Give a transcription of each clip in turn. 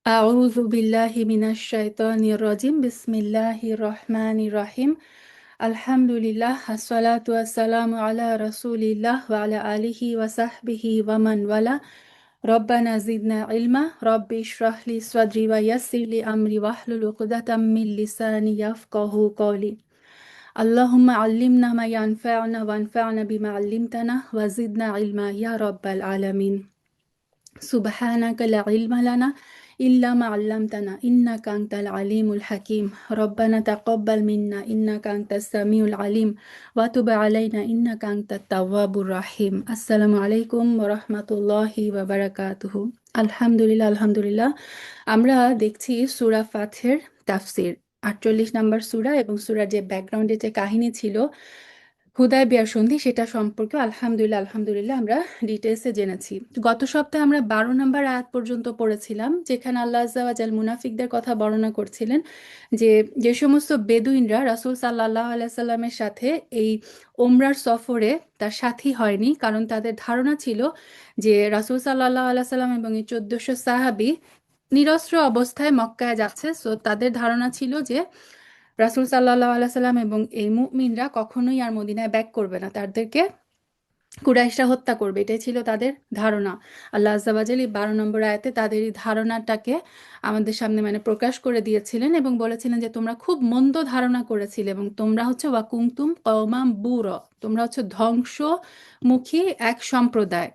أعوذ بالله من الشيطان الرجيم بسم الله الرحمن الرحيم الحمد لله الصلاة والسلام على رسول الله وعلى آله وصحبه ومن والاه ربنا زدنا علما رب اشرح لي صدري ويسر لي أمري واحلل عقدة من لساني يفقه قولي اللهم علمنا ما ينفعنا وانفعنا بما علمتنا وزدنا علما يا رب العالمين سبحانك لا علم لنا إلا ما علمتنا إنك أنت العليم الحكيم ربنا تقبل منا إنك أنت السميع العليم وتب علينا إنك أنت التواب الرحيم السلام عليكم ورحمة الله وبركاته আলহামদুলিল্লাহ আলহামদুলিল্লাহ আমরা দেখছি সূরা ফাতহের তাফসির ৪৮ নম্বর সূরা এবং সূরার যে ব্যাকগ্রাউন্ডে যে কাহিনী ছিল হুদায়বিয়ার সন্ধি সেটা সম্পর্কে আলহামদুলিল্লাহ আলহামদুলিল্লাহ আমরা ডিটেলসে জেনেছি। গত সপ্তাহে আমরা ১২ নম্বর আয়াত পর্যন্ত পড়েছিলাম, যেখানে আল্লাহ আজ্জা ওয়া জাল মুনাফিকদের কথা বর্ণনা করছিলেন যে যে সমস্ত বেদুইনরা রাসূল সাল্লাল্লাহু আলাইহি সাল্লামের সাথে এই ওমরার সফরে তার সাথী হয়নি, কারণ তাদের ধারণা ছিল যে রাসূল সাল্লাল্লাহু আলাইহি সাল্লাম এবং এই ১৪০০ সাহাবী নিরস্ত্র অবস্থায় মক্কায় যাচ্ছে। সো তাদের ধারণা ছিল যে রাসূল সাল্লাল্লাহু আলাইহি সাল্লাম এবং এই মুমিনরা কখনোই আর মদিনায় ব্যাক করবে না, তাদেরকে কুরাইশরা হত্যা করবে, এটাই ছিল তাদের ধারণা। আল্লাহ আজ্জা ওয়া জাল এই ১২ নম্বর আয়াতে তাদের এই ধারণাটাকে আমাদের সামনে প্রকাশ করে দিয়েছিলেন এবং বলেছিলেন যে তোমরা খুব মন্দ ধারণা করেছিলে এবং তোমরা হচ্ছে ওয়াকুমতুম কওমাম বুর, তোমরা হচ্ছে ধ্বংসমুখী এক সম্প্রদায়।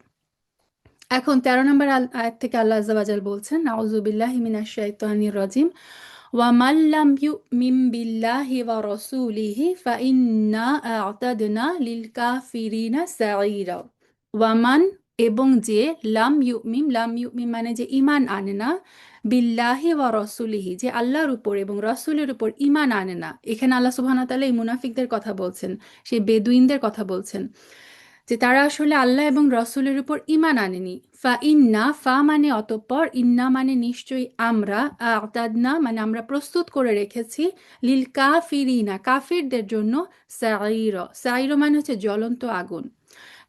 এখন ১৩ নম্বর আয়াত থেকে আল্লাহ আজ্জা ওয়া জাল বলছেন, আউযু বিল্লাহি মিনাশ শাইতানির রাজিম وَمَن لَّمْ يُؤْمِن بِاللَّهِ وَرَسُولِهِ فَإِنَّا أَعْتَدْنَا لِلْكَافِرِينَ سَعِيرًا ওয়ামান এবং যে লাম ইউমিন মানে যে ঈমান আনে না, বিল্লাহি ওয়া রাসূলিহি যে আল্লাহর উপর এবং রাসূলের উপর ঈমান আনে না। এখানে আল্লাহ সুবহানাহু ওয়া তাআলা এই মুনাফিকদের কথা বলছেন, সেই বেদুইনদের কথা বলছেন যে তারা আসলে আল্লাহ এবং রসুলের উপর ঈমান আনেনি। ফা ইন্না, ফা মানে অতঃপর, ইন্না মানে নিশ্চয়ই, আমরা, আ'তাদনা মানে আমরা প্রস্তুত করে রেখেছি, লিল কাফিরিনা কাফিরদের জন্য, সাঈর, সাঈর মানে হচ্ছে জ্বলন্ত আগুন।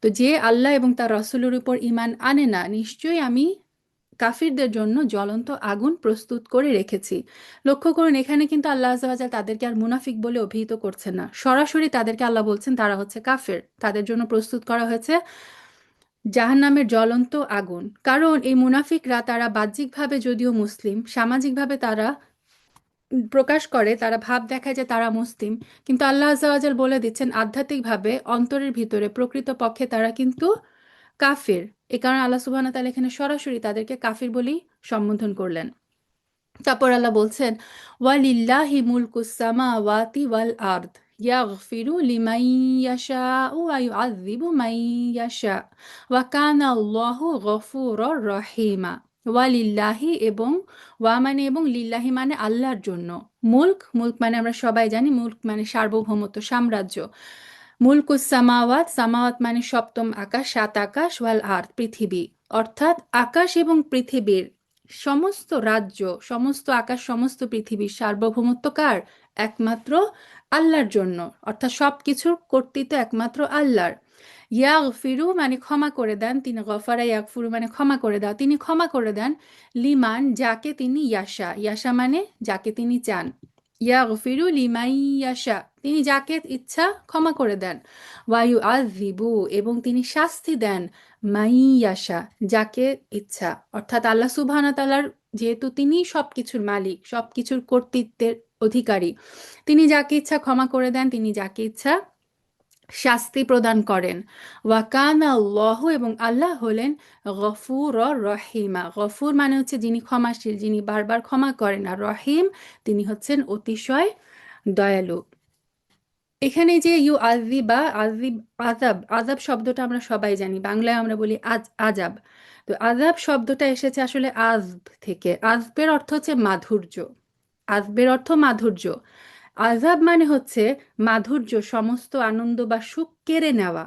তো যে আল্লাহ এবং তার রসুলের উপর ঈমান আনে না, নিশ্চয়ই আমি কাফিরদের জন্য জ্বলন্ত আগুন প্রস্তুত করে রেখেছি। লক্ষ্য করুন, এখানে কিন্তু আল্লাহ আজ্জা ওয়া জাল তাদেরকে আর মুনাফিক বলে অভিহিত করছেন না, সরাসরি তাদেরকে আল্লাহ বলছেন তারা হচ্ছে কাফের, তাদের জন্য প্রস্তুত করা হয়েছে জাহান্নামের জ্বলন্ত আগুন। কারণ এই মুনাফিকরা তারা বাহ্যিকভাবে যদিও মুসলিম, সামাজিকভাবে তারা প্রকাশ করে, তারা ভাব দেখায় যে তারা মুসলিম, কিন্তু আল্লাহ আজ্জা ওয়া জাল বলে দিচ্ছেন আধ্যাত্মিকভাবে অন্তরের ভিতরে প্রকৃতপক্ষে তারা কিন্তু কাফির। এ কারণে আল্লাহ সুবহানাহু ওয়া তাআলা এখানে সরাসরি তাদেরকে কাফির বলেই সম্বোধন করলেন। তারপর আল্লাহ বলছেন, ওয়ালিল্লাহি মুলকুস সামাওয়াতি ওয়াল আরদ ইয়াগফিরু লিমান ইয়াশাউ ওয়া ইউআযযিবু মান ইয়াশা ওয়া কানা আল্লাহু গফুরুর রহিমা। ওয়ালিল্লাহি এবং, ওয়া মানে এবং, লিল্লাহি মানে আল্লাহর জন্য, মুলক, মুলক মানে আমরা সবাই জানি মুলক মানে সার্বভৌমত্ব, সাম্রাজ্য। মুলকুস সামাওয়াত, সামাওয়াত মানে সপ্তম আকাশ, সাত আকাশ, ওয়াল আরদ পৃথিবী, অর্থাৎ আকাশ এবং পৃথিবীর সমস্ত রাজ্য, সমস্ত আকাশ, সমস্ত পৃথিবীর সার্বভৌমত্ব কার? একমাত্র আল্লাহর জন্য, অর্থাৎ সবকিছুর কর্তৃত্ব একমাত্র আল্লাহর। ইয়াগফিরু মানে ক্ষমা করে দেন, তিনি গফারা ইয়াগফিরু মানে ক্ষমা করে দাও, তিনি ক্ষমা করে দেন, লিমান যাকে তিনি, ইয়াশা, ইয়াশা মানে যাকে তিনি চান, ইয়াগফিরু লিমান ইয়াশা তিনি যাকে ইচ্ছা ক্ষমা করে দেন, ওয়ায়ু আযিবু এবং তিনি শাস্তি দেন, মাইয়াশা যাকে ইচ্ছা। অর্থাৎ আল্লাহ সুবহানাহু ওয়া তাআলার, যেহেতু তিনি সবকিছুর মালিক, সবকিছুর কর্তৃত্বের অধিকারী, তিনি যাকে ইচ্ছা ক্ষমা করে দেন, তিনি যাকে ইচ্ছা শাস্তি প্রদান করেন। ওয়াকানা আল্লাহ এবং আল্লাহ হলেন গফুর রহিমা। গফুর মানে হচ্ছে যিনি ক্ষমাশীল, যিনি বারবার ক্ষমা করেন, আর রহিম তিনি হচ্ছেন অতিশয় দয়ালু। এখানে যে ইউ আজিবা, আজিব, আজাব, আজাব শব্দটা আমরা সবাই জানি, বাংলায় আমরা বলি আজাব। তো আজাব শব্দটা এসেছে আসলে আজব থেকে। আজবের অর্থ হচ্ছে মাধুর্য, আজবের অর্থ মাধুর্য। আজাব মানে হচ্ছে মাধুর্য, সমস্ত আনন্দ বা সুখ কেড়ে নেওয়া।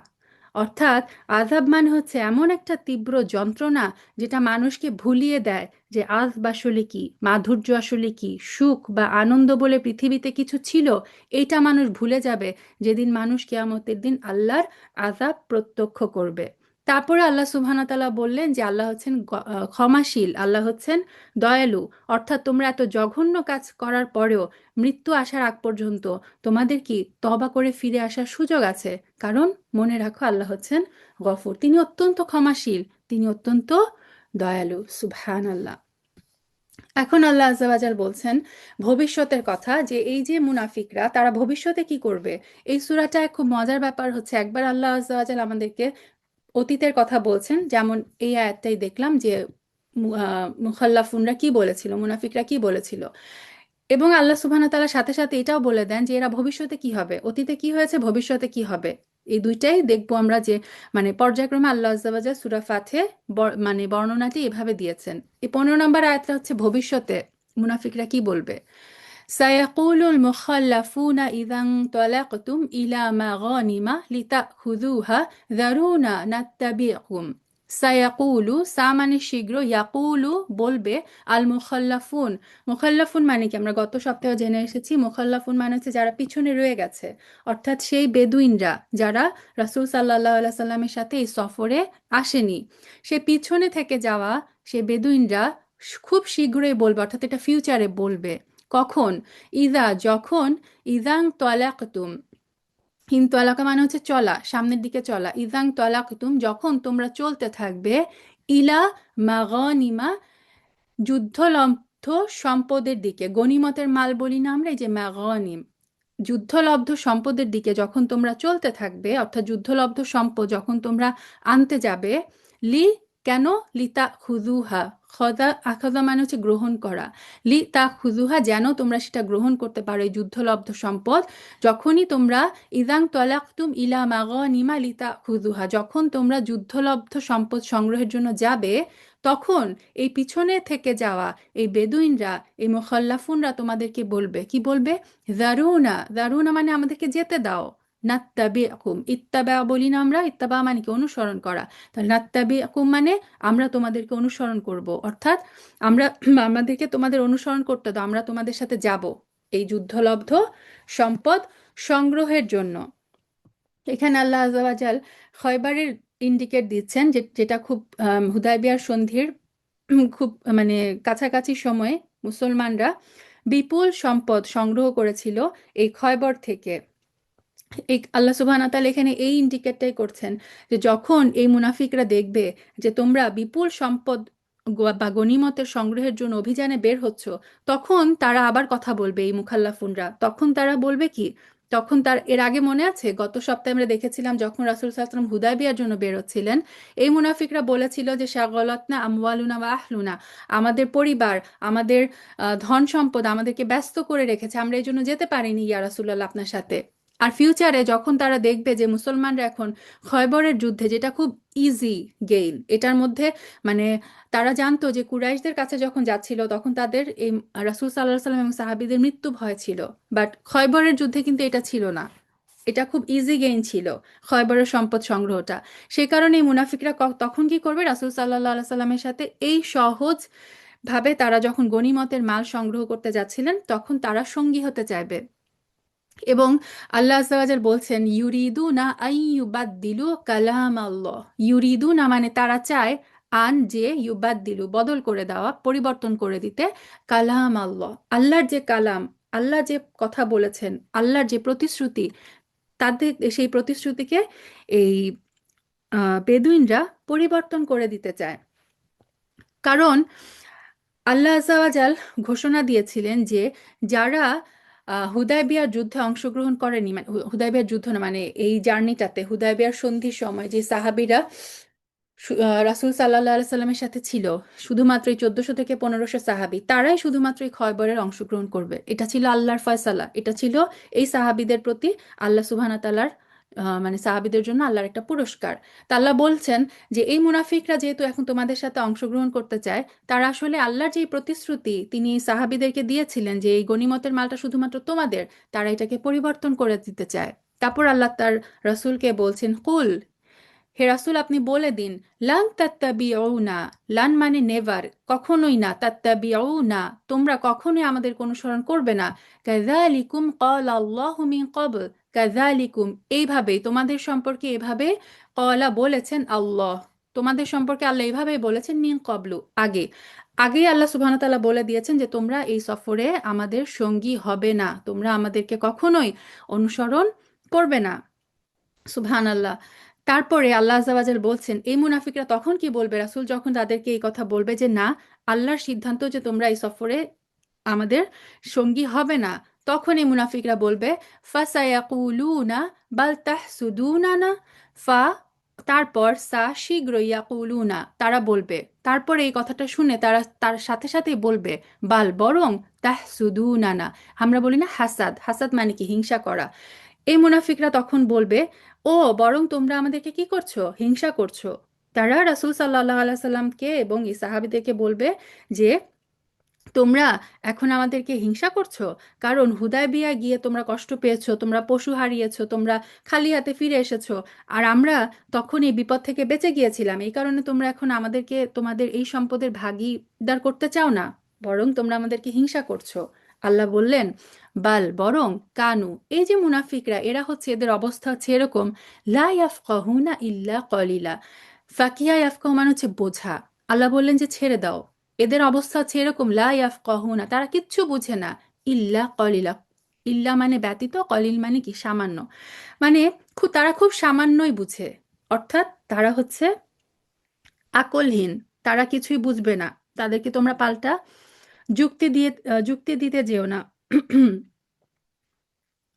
অর্থাৎ আজাব মানে হচ্ছে এমন একটা তীব্র যন্ত্রণা যেটা মানুষকে ভুলিয়ে দেয় যে আজ আসলে কি, মাধুর্য আসলে কি, সুখ বা আনন্দ বলে পৃথিবীতে কিছু ছিল, এইটা মানুষ ভুলে যাবে যেদিন মানুষ কিয়ামতের দিন আল্লাহর আজাব প্রত্যক্ষ করবে। তারপরে আল্লাহ সুবহানাহু ওয়া তাআলা বললেন যে আল্লাহ হচ্ছেন ক্ষমাশীল, আল্লাহ হচ্ছেন দয়ালু। অর্থাৎ তোমরা এত জঘন্য কাজ করার পরেও মৃত্যু আসার আগ পর্যন্ত তোমাদের কি তওবা করে ফিরে আসার সুযোগ আছে। কারণ মনে রাখো আল্লাহ হচ্ছেন গফুর, তিনি অত্যন্ত ক্ষমাশীল, তিনি অত্যন্ত দয়ালু। সুবহানাল্লাহ। এখন আল্লাহ আজ্জাওয়াজাল বলছেন ভবিষ্যতের কথা, যে এই যে মুনাফিকরা তারা ভবিষ্যতে কি করবে। এই সূরাটা খুব মজার ব্যাপার হচ্ছে, একবার আল্লাহ আজ্জাওয়াজাল আমাদেরকে অতীতের কথা বলছেন, যেমন এই আয়াতটাই দেখলাম যে মুখাল্লাফুনরা কি বলেছিল, মুনাফিকরা কি বলেছিল, এবং আল্লাহ সুবহানাহু ওয়া তাআলা সাথে সাথে এটাও বলে দেন যে এরা ভবিষ্যতে কি হবে, অতীতে কি হয়েছে, ভবিষ্যতে কি হবে। এই দুইটাই দেখবো আমরা যে মানে পর্যায়ক্রমে আল্লাহ আজ্জা ওয়া জাল সূরা ফাথে মানে বর্ণনাটি এভাবে দিয়েছেন। এই 15 নম্বর আয়াতটা হচ্ছে ভবিষ্যতে মুনাফিকরা কি বলবে। سيقول المخلفون إذا انطلقتم إلى مغانم لتأخذوها ذرونا نتبعكم। সায়াকুলু সা মানে শীঘ্র, ইয়াকুলু বলবে, আল মুখাল্লাফুন, মুখাল্লাফুন মানে কি আমরা গত সপ্তাহে জেনে এসেছি, মুখাল্লাফুন মানে হচ্ছে যারা পিছনে রয়ে গেছে, অর্থাৎ সেই বেদুইনরা যারা রাসূল সাল্লাল্লাহু আলাইহি সাল্লামের সাথে এই সফরে আসেনি, সে পিছনে থেকে যাওয়া সে বেদুইনরা খুব শীঘ্রই বলবে, অর্থাৎ এটা ফিউচারে বলবে। কখন? ইদা যখন, ইদাং তলাকতুম, হিম তলাকা মানে হচ্ছে চলা, সামনের দিকে চলা, ইদাং তলাকতুম যখন তোমরা চলতে থাকবে, ইলা মাগনিমা যুদ্ধলব্ধ সম্পদের দিকে, গনিমতের মাল বলি না আমরা, এই যে মাগনিম যুদ্ধলব্ধ সম্পদের দিকে যখন তোমরা চলতে থাকবে, অর্থাৎ যুদ্ধলব্ধ সম্পদ যখন তোমরা আনতে যাবে, লি কেন, লিতা খুজুহা, খদা আখাদা মানে হচ্ছে গ্রহণ করা, লি তা খুজুহা যেন তোমরা সেটা গ্রহণ করতে পারো, এই যুদ্ধলব্ধ সম্পদ। যখনই তোমরা ইদাং তলাকতুম ইলা মাগনিমা লিতা খুজুহা, যখন তোমরা যুদ্ধলব্ধ সম্পদ সংগ্রহের জন্য যাবে, তখন এই পিছনে থেকে যাওয়া এই বেদুইনরা, এই মুখাল্লাফুনরা তোমাদেরকে বলবে, কি বলবে, দারুনা, দারুনা মানে আমাদেরকে যেতে দাও, নাত্তাবিকুম, ইত্তাবা বলি না আমরা, ইত্তাবা মানে কি অনুসরণ করা, তাহলে নাত্তাবিকুম মানে আমরা তোমাদেরকে অনুসরণ করব, অর্থাৎ আমরা আমাদেরকে তোমাদের অনুসরণ করতে দাও, আমরা তোমাদের সাথে যাব এই যুদ্ধলব্ধ সম্পদ সংগ্রহের জন্য। এখানে আল্লাহ আযজা ওয়া জাল খয়বারের ইন্ডিকেট দিচ্ছেন, যেটা খুব হুদায়বিয়ার সন্ধির খুব মানে কাছাকাছি সময়ে মুসলমানরা বিপুল সম্পদ সংগ্রহ করেছিল এই খয়বর থেকে। এই আল্লাহ সুবহানাহু ওয়া তাআলা এখানে এই ইন্ডিকেটটাই করছেন যে যখন এই মুনাফিকরা দেখবে যে তোমরা বিপুল সম্পদ বা গনিমতের সংগ্রহের জন্য অভিযানে বের হচ্ছ, তখন তারা আবার কথা বলবে, এই মুখাল্লাফুনরা তখন তারা বলবে কি, তখন তার এর আগে মনে আছে গত সপ্তাহে আমরা দেখেছিলাম যখন রাসূল সাল্লাল্লাহু আলাইহি ওয়াসাল্লাম হুদায়বিয়ার জন্য বের হচ্ছিলেন, এই মুনাফিকরা বলেছিল যে শাগলাতনা আমওয়ালুনা ওয়া আহলুনা, আমাদের পরিবার, আমাদের ধন সম্পদ আমাদেরকে ব্যস্ত করে রেখেছে, আমরা এই জন্য যেতে পারিনি ইয়া রাসূলুল্লাহ আপনার সাথে। আর ফিউচারে যখন তারা দেখবে যে মুসলমানরা এখন খয়বরের যুদ্ধে, যেটা খুব ইজি গেইন, এটার মধ্যে মানে তারা জানতো যে কুরাইশদের কাছে যখন যাচ্ছিল তখন তাদের এই রাসূল সাল্লাল্লাহু আলাইহি সাল্লাম এবং সাহাবীদের মৃত্যু ভয় ছিল, বাট খয়বরের যুদ্ধে কিন্তু এটা ছিল না, এটা খুব ইজি গেইন ছিল খয়বরের সম্পদ সংগ্রহটা। সেই কারণে এই মুনাফিকরা তখন কি করবে, রাসূল সাল্লাল্লাহু আলাইহি সাল্লামের সাথে এই সহজ ভাবে তারা যখন গনিমতের মাল সংগ্রহ করতে যাচ্ছিলেন তখন তারা সঙ্গী হতে চাইবে। এবং আল্লাহ আযজা ওয়া জাল বলছেন ইউরিদুনা আইয়ুবাদদিলু কালাম আল্লাহ, ইউরিদুনা মানে তারা চায়, আন যে ইউবাদদিলু বদল করে দেওয়া, পরিবর্তন করে দিতে, কালাম আল্লাহ আল্লাহর যে কালাম, আল্লাহ যে কথা বলেছেন, আল্লাহর যে প্রতিশ্রুতি, তাদের সেই প্রতিশ্রুতিকে এই বেদুইনরা পরিবর্তন করে দিতে চায়। কারণ আল্লাহ আযজা ওয়া জাল ঘোষণা দিয়েছিলেন যে যারা হুদায়বিয়ার যুদ্ধে অংশগ্রহণ করেনি, মানে হুদায়বিয়ার যুদ্ধ না, মানে এই জার্নিটাতে হুদায়বিয়ার সন্ধির সময় যে সাহাবীরা রাসূল সাল্লাল্লাহু আলাইহি সাল্লামের সাথে ছিল, শুধুমাত্র এই 1400 থেকে 1500 সাহাবী, তারাই শুধুমাত্র এই খয়বরের অংশগ্রহণ করবে, এটা ছিল আল্লাহর ফয়সালা, এটা ছিল এই সাহাবীদের প্রতি আল্লাহ সুবহানাহু ওয়া তাআলার মানে সাহাবীদের জন্য আল্লাহর একটা পুরস্কার। তা আল্লাহ বলছেন যে এই মুনাফিকরা যেহেতু এখন তোমাদের সাথে অংশগ্রহণ করতে চায়, তারা আসলে আল্লাহর যে প্রতিশ্রুতি তিনি সাহাবীদেরকে দিয়েছিলেন যে এই গনিমতের মালটা শুধুমাত্র তোমাদের, তারা এটাকে পরিবর্তন করে দিতে চায়। তারপর আল্লাহ তার রাসূলকে বলছেন, কুল, হে রাসূল আপনি বলে দিন, লান তাত্তাবিউনা, লান মানে নেভার, কখনোই না, তাত্তাবিউনা তোমরা কখনোই আমাদেরকে অনুসরণ করবে না, কাযালিকুম ক্বালা আল্লাহু মিন ক্বাবল, কাযালিকুম এইভাবেই তোমাদের সম্পর্কে এভাবে, ক্বালা বলেছেন আল্লাহ, তোমাদের সম্পর্কে আল্লাহ এইভাবেই বলেছেন, মিন ক্বাবলু আগে, আগেই আল্লাহ সুবহানাহু ওয়া তাআলা বলে দিয়েছেন যে তোমরা এই সফরে আমাদের সঙ্গী হবে না, তোমরা আমাদেরকে কখনোই অনুসরণ করবে না। সুবহানাল্লাহ। তারপরে আল্লাহ আযজা ওয়া জাল বলছেন, এই মুনাফিকরা তখন কি বলবে রাসূল যখন তাদেরকে এই কথা বলবে যে না, আল্লাহর সিদ্ধান্ত যে তোমরা এই সফরে আমাদের সঙ্গী হবে না, তখন এই মুনাফিকরা বলবে, ফাসায়াকুলুনা বাল তাহসুদুনানা, ফা তারপর সা শীঘ্রই, ইয়াকুলুনা তারা বলবে, তারপরে এই কথাটা শুনে তারা তার সাথে সাথেই বলবে, বাল বরং, তাহসুদুনানা আমরা বলি না হাসাদ, হাসাদ মানে কি হিংসা করা, এই মুনাফিকরা তখন বলবে, ও বরং তোমরা আমাদেরকে কি করছো, হিংসা করছো। তারা রাসূল সাল্লাল্লাহু আলাইহি সাল্লামকে এবং এই সাহাবীদেরকে বলবে যে তোমরা এখন আমাদেরকে হিংসা করছো, কারণ হুদায়বিয়া গিয়ে তোমরা কষ্ট পেয়েছো, তোমরা পশু হারিয়েছো, তোমরা খালি হাতে ফিরে এসেছো, আর আমরা তখন এই বিপদ থেকে বেঁচে গিয়েছিলাম, এই কারণে তোমরা এখন আমাদেরকে তোমাদের এই সম্পদের ভাগীদার করতে চাও না, বরং তোমরা আমাদেরকে হিংসা করছো। আল্লাহ বললেন, বাল বরং, কানু এই যে মুনাফিকরা এরা হচ্ছে, এদের অবস্থা হচ্ছে এরকম, লা ইয়াফকাহুনা ইল্লা কলিলা, ফাকিহা ইয়াফকাহু মানে হচ্ছে বোঝা। আল্লাহ বললেন যে ছেড়ে দাও, এদের অবস্থা হচ্ছে এরকম, লা ইয়াফকাহুনা তারা কিচ্ছু বুঝে না, ইল্লা কলিলা, ইল্লা মানে ব্যতীত, কলিল মানে কি সামান্য, মানে তারা খুব সামান্যই বুঝে, অর্থাৎ তারা হচ্ছে আকলহীন, তারা কিছুই বুঝবে না, তাদেরকে তোমরা পাল্টা যুক্তি দিতে যেও না।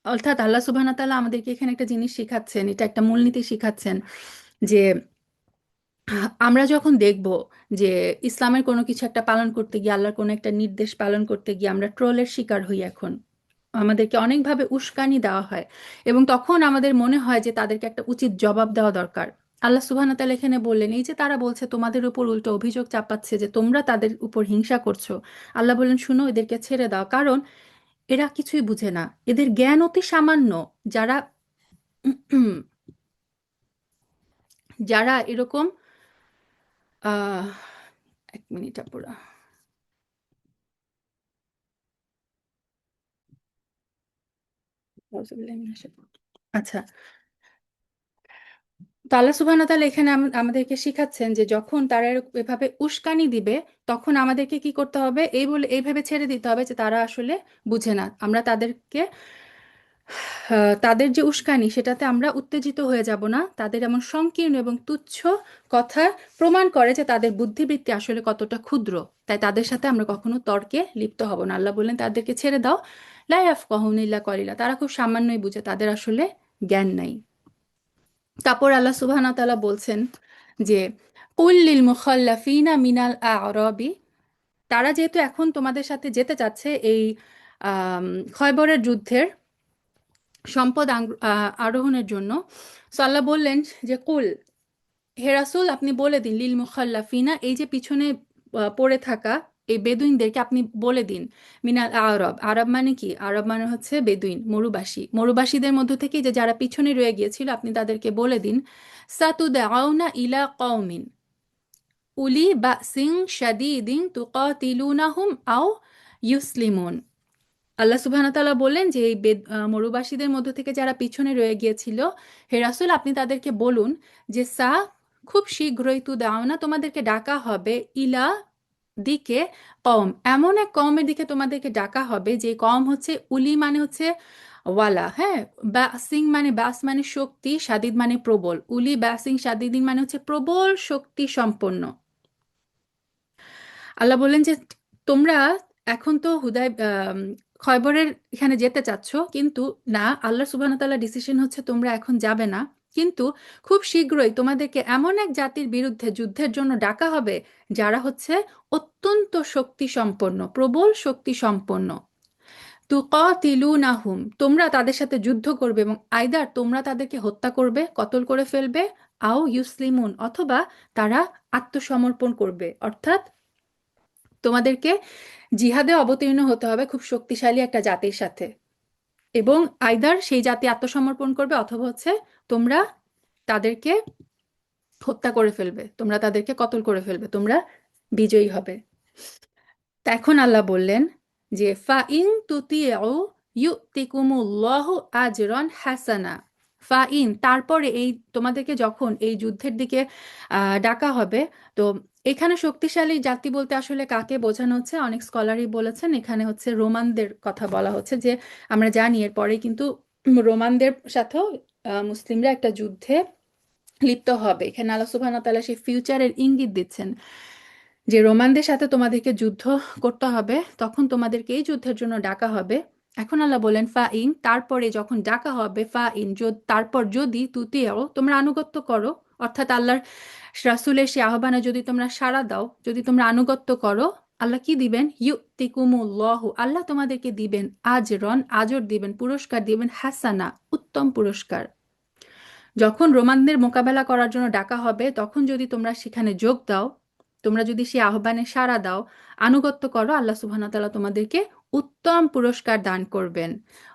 অর্থাৎ আল্লাহ সুবহানাহু ওয়া তাআলা আমাদেরকে এখানে একটা জিনিস শিখাচ্ছেন, এটা একটা মূলনীতি শিখাচ্ছেন যে আমরা যখন দেখব যে ইসলামের কোনো কিছু একটা পালন করতে গিয়ে, আল্লাহর কোনো একটা নির্দেশ পালন করতে গিয়ে আমরা ট্রোলের শিকার হই, এখন আমাদেরকে অনেকভাবে উস্কানি দেওয়া হয়, এবং তখন আমাদের মনে হয় যে তাদেরকে একটা উচিত জবাব দেওয়া দরকার। আল্লাহ সুবহানাহু ওয়া তাআলা এখানে বললেন, এই যে তারা বলছে তোমাদের উপর উল্টো অভিযোগ চাপাচ্ছে যে তোমরা তাদের উপর হিংসা করছো, আল্লাহ বললেন শুনো, এদেরকে ছেড়ে দাও, কারণ এরা কিছুই বুঝে না, এদের জ্ঞান অতি সামান্য। যারা যারা এরকম আহ এক মিনিট আপুরা, আচ্ছা, তো আল্লাহ সুবহানাহু ওয়া তাআলা এখানে আমাদেরকে শিখাচ্ছেন যে যখন তারা এভাবে উস্কানি দিবে, তখন আমাদেরকে কি করতে হবে, এই বলে এইভাবে ছেড়ে দিতে হবে যে তারা আসলে বুঝে না, আমরা তাদেরকে তাদের যে উস্কানি সেটাতে আমরা উত্তেজিত হয়ে যাব না, তাদের এমন সংকীর্ণ এবং তুচ্ছ কথা প্রমাণ করে যে তাদের বুদ্ধিবৃত্তি আসলে কতটা ক্ষুদ্র, তাই তাদের সাথে আমরা কখনো তর্কে লিপ্ত হব না। আল্লাহ বললেন তাদেরকে ছেড়ে দাও, লা ইয়াফকাহুনা ইল্লা কলিলা, তারা খুব সামান্যই বুঝে, তাদের আসলে জ্ঞান নাই। তারপর আল্লাহ সুবহানাহু ওয়া তাআলা বলছেন যে কুল লিল মুখাল্লাফিনা মিনাল আ'রাবি, তারা যেহেতু এখন তোমাদের সাথে যেতে চাচ্ছে এই খয়বরের যুদ্ধের সম্পদ আরোহণের জন্য, সো আল্লাহ বললেন যে কুল, হে রাসূল আপনি বলে দিন, লিল মুখাল্লাফিনা এই যে পিছনে পড়ে থাকা এই বেদুইনদেরকে আপনি বলে দিন, মিনাল আরব, আরব মানে কি, আরব মানে হচ্ছে বেদুইন, মরুবাসী, মরুবাসীদের মধ্য থেকে যে যারা পিছনে রয়ে গিয়েছিল আপনি তাদেরকে বলে দিন, সাতুদাউনা ইলা কওমিন উলি বাসিং শাদীদিন তুকাতিলুনাহুম আও ইউসলিমুন। আল্লাহ সুবহানাহু ওয়া তাআলা বললেন যে এই মরুবাসীদের মধ্য থেকে যারা পিছনে রয়ে গিয়েছিল, হে রাসূল আপনি তাদেরকে বলুন যে খুব শীঘ্রই দাওনা তোমাদেরকে ডাকা হবে, ইলা দিকে কওম, এমন এক কওমের দিকে তোমাদেরকে ডাকা হবে যে কওম হচ্ছে, উলি মানে হচ্ছে ওয়ালা, হ্যাঁ, বাসিং মানে বাস মানে শক্তি, শাদিদ মানে প্রবল, উলি বাসিং শাদিদিন মানে হচ্ছে প্রবল শক্তি সম্পন্ন। আল্লাহ বললেন যে তোমরা এখন তো খয়বরের এখানে যেতে চাচ্ছ, কিন্তু না, আল্লাহ সুবহানাহু ওয়া তাআলার ডিসিশন হচ্ছে তোমরা এখন যাবে না, কিন্তু খুব শীঘ্রই তোমাদেরকে এমন এক জাতির বিরুদ্ধে যুদ্ধের জন্য ডাকা হবে যারা হচ্ছে অত্যন্ত শক্তি সম্পন্ন, প্রবল শক্তি সম্পন্ন। তুকাতিলুনাহুম তোমরা তাদের সাথে যুদ্ধ করবে, এবং আইদার তোমরা তাদেরকে হত্যা করবে, কতল করে ফেলবে, আও ইউসলিমুন অথবা তারা আত্মসমর্পণ করবে, অর্থাৎ তোমাদেরকে জিহাদে অবতীর্ণ হতে হবে খুব শক্তিশালী একটা জাতির সাথে, এবং আইদার সেই জাতি আত্মসমর্পণ করবে অথবা হচ্ছে তোমরা তাদেরকে হত্যা করে ফেলবে, তোমরা তাদেরকে কতল করে ফেলবে, তোমরা বিজয়ী হবে। তা এখন আল্লাহ বললেন যে ফাইন তুতিউ ইউতিকুমুল্লাহু আজরান হাসানা। ফাইন তারপরে এই তোমাদেরকে যখন এই যুদ্ধের দিকে ডাকা হবে, তো এখানে শক্তিশালী জাতি বলতে আসলে কাকে বোঝানো হচ্ছে, অনেক স্কলারই বলেছেন এখানে হচ্ছে রোমানদের কথা বলা হচ্ছে। যে আমরা জানি এরপরে কিন্তু রোমানদের সাথেও মুসলিমরা একটা যুদ্ধে লিপ্ত হবে। এখানে আল্লাহ সুবহানাহু ওয়া তাআলা সেই ফিউচারের ইঙ্গিত দিচ্ছেন যে রোমানদের সাথে তোমাদেরকে যুদ্ধ করতে হবে, তখন তোমাদেরকে এই যুদ্ধের জন্য ডাকা হবে। এখন আল্লাহ বলেন ফা ইন, তারপরে যখন ডাকা হবে, ফা ইন তারপর যদি তুতিও তোমরা আনুগত্য করো, অর্থাৎ আল্লাহর রাসূলের সে আহ্বানে যদি তোমরা সাড়া দাও, যদি তোমরা আনুগত্য করো, আল্লাহ কি দিবেন, ইউতিকুমুল্লাহু, আল্লাহ তোমাদেরকে দিবেন আজরন, আজর দিবেন, পুরস্কার দিবেন, হাসানা, উত্তম পুরস্কার। যখন রোমানদের মোকাবেলা করার জন্য ডাকা হবে, তখন যদি তোমরা সেখানে যোগ দাও, তোমরা যদি সেই আহ্বানে সাড়া দাও, আনুগত্য করো, আল্লাহ সুবহানাহু ওয়া তাআলা তোমাদেরকে উত্তম পুরস্কার দান করবেন।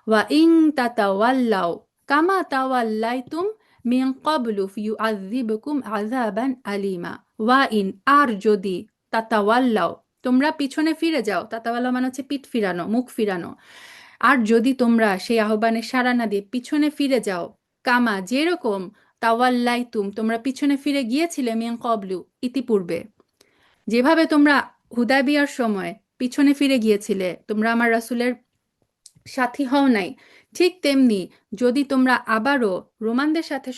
ওয়া ইন তাতাওয়াল্লাও কামা তাওয়াল্লাইতুম মিন ক্বাবলু ফিউআযযিবকুম আযাবান আলীমা। ওয়া ইন, আর যদি, তাতাওয়াল্লাও তোমরা পিছনে ফিরে যাও, তাতাওয়াল্লাও মানে হচ্ছে পিঠ ফিরানো, মুখ ফিরানো, আর যদি তোমরা সেই আহ্বানে সাড়া না দিয়ে পিছনে ফিরে যাও, কামা যেরকম, তাওয়াল্লাইতুম তোমরা পিছনে ফিরে গিয়েছিলে, মিন কবলু ইতিপূর্বে, যেভাবে তোমরা হুদায়বিয়ার সময় পিছনে ফিরে গিয়েছিলে, তোমরা আমার রাসূলের সাথী হও নাই, ঠিক তেমনি যদি তোমরা আবারও রোমানদের সাথে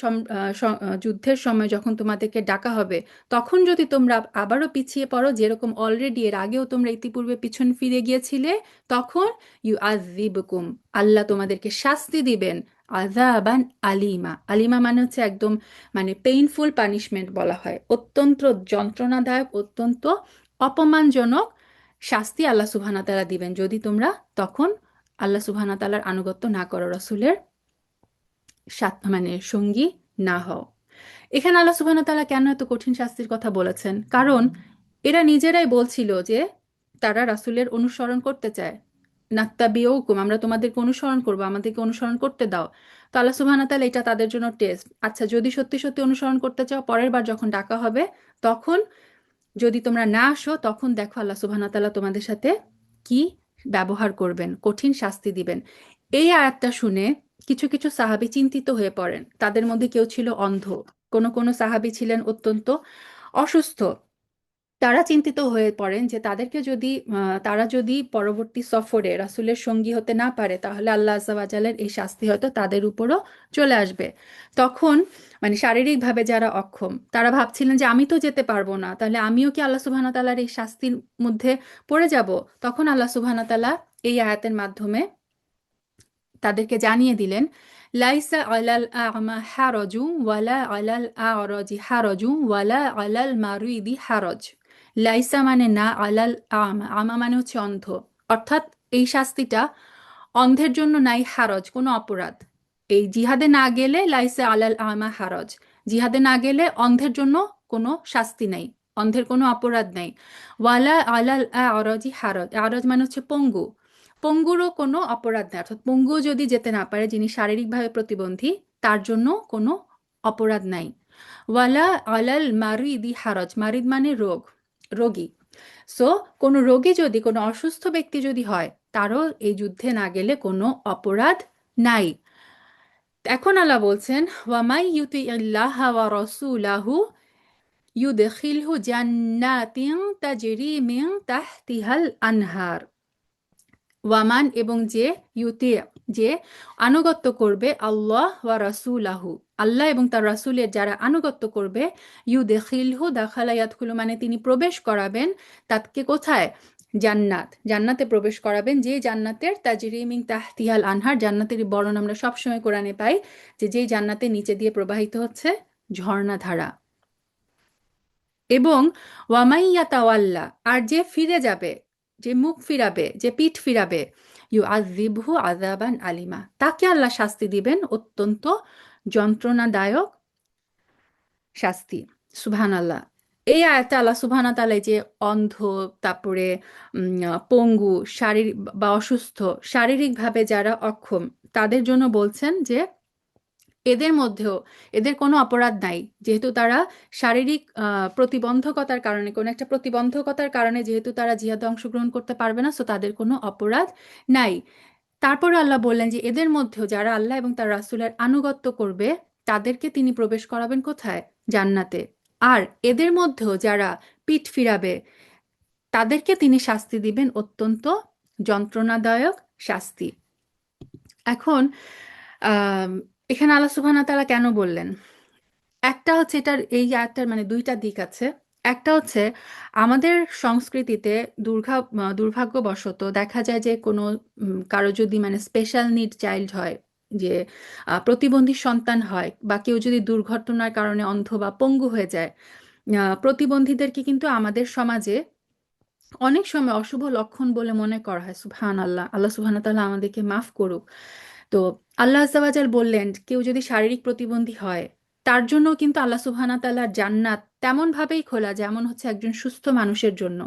যুদ্ধের সময় যখন তোমাদেরকে ডাকা হবে, তখন যদি তোমরা আবারও পিছিয়ে পড়ো, যেরকম অলরেডি এর আগেও তোমরা ইতিপূর্বে পিছন ফিরে গিয়েছিলে, তখন ইউ আযিবকুম, আল্লাহ তোমাদেরকে শাস্তি দিবেন, আযাবান আলিমা। আলিমা মানে হচ্ছে একদম, মানে পেইনফুল পানিশমেন্ট বলা হয়, অত্যন্ত যন্ত্রণাদায়ক, অত্যন্ত অপমানজনক শাস্তি আল্লাহ সুবহানাহু ওয়া তাআলা দিবেন, যদি তোমরা তখন আল্লাহ সুবহানাহু ওয়া তাআলার আনুগত্য না করো, রাসূলের মানে সঙ্গী না হও। এখানে আল্লাহ সুবহানাহু ওয়া তাআলা কেন এত কঠিন শাস্তির কথা বলেছেন? কারণ এরা নিজেরাই বলছিল যে তারা রাসূলের অনুসরণ করতে চায়। নাত্তাবিউকুম, আমরা তোমাদেরকে অনুসরণ করব, আমাদেরকে অনুসরণ করতে দাও। তো আল্লাহ সুবহানাহু ওয়া তাআলা এটা তাদের জন্য টেস্ট। আচ্ছা, যদি সত্যি সত্যি অনুসরণ করতে চাও, পরের বার যখন ডাকা হবে, তখন যদি তোমরা না আসো, তখন দেখো আল্লাহ সুবহানাহু ওয়া তাআলা তোমাদের সাথে কি ব্যবহার করবেন, কঠিন শাস্তি দিবেন। এই আয়াতটা শুনে কিছু কিছু সাহাবী চিন্তিত হয়ে পড়েন। তাদের মধ্যে কেউ ছিল অন্ধ, কোনো কোনো সাহাবী ছিলেন অত্যন্ত অসুস্থ। তারা চিন্তিত হয়ে পড়েন যে তারা যদি পরবর্তী সফরে রাসূলের সঙ্গী হতে না পারে, তাহলে আল্লাহ আযজা ওয়া জাল্লার এই শাস্তি হয়তো তাদের উপরও চলে আসবে। তখন মানে শারীরিকভাবে যারা অক্ষম, তারা ভাবছিলেন যে আমি তো যেতে পারবো না, তাহলে আমিও কি আল্লাহ সুবহানাহু ওয়া তাআলার এই শাস্তির মধ্যে পড়ে যাব? তখন আল্লাহ সুবহানাহু ওয়া তাআলা এই আয়াতের মাধ্যমে তাদেরকে জানিয়ে দিলেন, লাইসা আলাল আ'মা হারাজু ওয়ালা আলাল আ'রাজি হারাজু ওয়ালা আলাল মারিদি হারজ। লাইসা মানে না, আলাল আমা, আমা মানে হচ্ছে অন্ধ, অর্থাৎ এই শাস্তিটা অন্ধের জন্য নাই হারজ, কোনো অপরাধ। এই জিহাদে না গেলে লাইসা আলাল আমা হারজ, জিহাদে না গেলে অন্ধের জন্য কোনো শাস্তি নাই, অন্ধের কোনো অপরাধ নাই। ওয়ালা আলাল আ'রাজি হারজ, আ'রাজ মানে হচ্ছে পঙ্গু, পঙ্গুরও কোনো অপরাধ নেই, অর্থাৎ পঙ্গু যদি যেতে না পারে, যিনি শারীরিকভাবে প্রতিবন্ধী, তার জন্য কোনো অপরাধ নাই। ওয়ালা আলাল মারিদি হারজ, মারিদ মানে রোগ, রোগী। সো কোনো রোগী যদি, কোনো অসুস্থ ব্যক্তি যদি হয়, তারও এই যুদ্ধে না গেলে কোনো অপরাধ নাই। এখন আল্লাহ বলছেন, ওয়ামাই ইউতি ইল্লাহ ওয়া রাসূলাহু ইউদখিলহু জান্নাতিন তাজরি মিন তাহতিহাল আনহার। ওয়ামান, এবং যে, ইউতি যে আনুগত্য করবে, আল্লাহ ওয়া রাসূলাহু, আল্লাহ এবং তার রাসূলের যারা আনুগত্য করবে, ইউদখিলহু, দাখালা ইয়াদখুলু মানে তিনি প্রবেশ করাবেন, তাকে কোথায়, জান্নাত, জান্নাতে প্রবেশ করাবেন, যে জান্নাতের তাজরি মিন তাহতিহাল আনহার, জান্নাতের বর্ণনা আমরা সবসময় কোরআনে পাই, যে যেই জান্নাতের নিচে দিয়ে প্রবাহিত হচ্ছে ঝর্ণাধারা। এবং ওয়ামাইয়া তাওয়াল্লা, আর যে ফিরে যাবে, যে মুখ ফিরাবে, যে পিঠ ফিরাবে, ইউ আযিবহু আযাবান আলিমা, তাকে আল্লাহ শাস্তি দিবেন অত্যন্ত যন্ত্রণাদায়ক শাস্তি। সুবহানাল্লাহ। এই আয়াতে আল্লাহ সুবহানাহু ওয়া তাআলা এই যে অন্ধ, তারপরে পঙ্গু, শারীরিক বা অসুস্থ, শারীরিকভাবে যারা অক্ষম, তাদের জন্য বলছেন যে এদের মধ্যেও এদের কোনো অপরাধ নাই, যেহেতু তারা শারীরিক প্রতিবন্ধকতার কারণে, কোনো একটা প্রতিবন্ধকতার কারণে যেহেতু তারা জিহাদে অংশগ্রহণ করতে পারবে না, সো তাদের কোনো অপরাধ নাই। তারপরে আল্লাহ বললেন যে এদের মধ্যেও যারা আল্লাহ এবং তার রাসূলের আনুগত্য করবে তাদেরকে তিনি প্রবেশ করাবেন কোথায়? জান্নাতে। আর এদের মধ্যেও যারা পিঠ ফিরাবে তাদেরকে তিনি শাস্তি দিবেন, অত্যন্ত যন্ত্রণাদায়ক শাস্তি। এখন আম, এখানে আল্লাহ সুবহানাহু ওয়া তাআলা কেন বললেন? একটা হচ্ছে, এটার এই আয়াতটার মানে দুইটা দিক আছে। একটা হচ্ছে আমাদের সংস্কৃতিতে দুর্ভাগ্যবশত দেখা যায় যে কোনো কারো যদি মানে স্পেশাল নিড চাইল্ড হয়, যে প্রতিবন্ধী সন্তান হয়, বা কেউ যদি দুর্ঘটনার কারণে অন্ধ বা পঙ্গু হয়ে যায়, প্রতিবন্ধীদেরকে কিন্তু আমাদের সমাজে অনেক সময় অশুভ লক্ষণ বলে মনে করা হয়। সুবহান আল্লাহ, আল্লাহ সুবহানাহু ওয়া তাআলা আমাদেরকে মাফ করুক। তো আল্লাহ আজ্জাওয়াজাল বললেন কেউ যদি শারীরিক প্রতিবন্ধী হয় তার জন্য কিন্তু আল্লাহ সুবহানাহু ওয়া তাআলার জান্নাত তেমন ভাবেই খোলা যেমন হচ্ছে একজন সুস্থ মানুষের জন্য।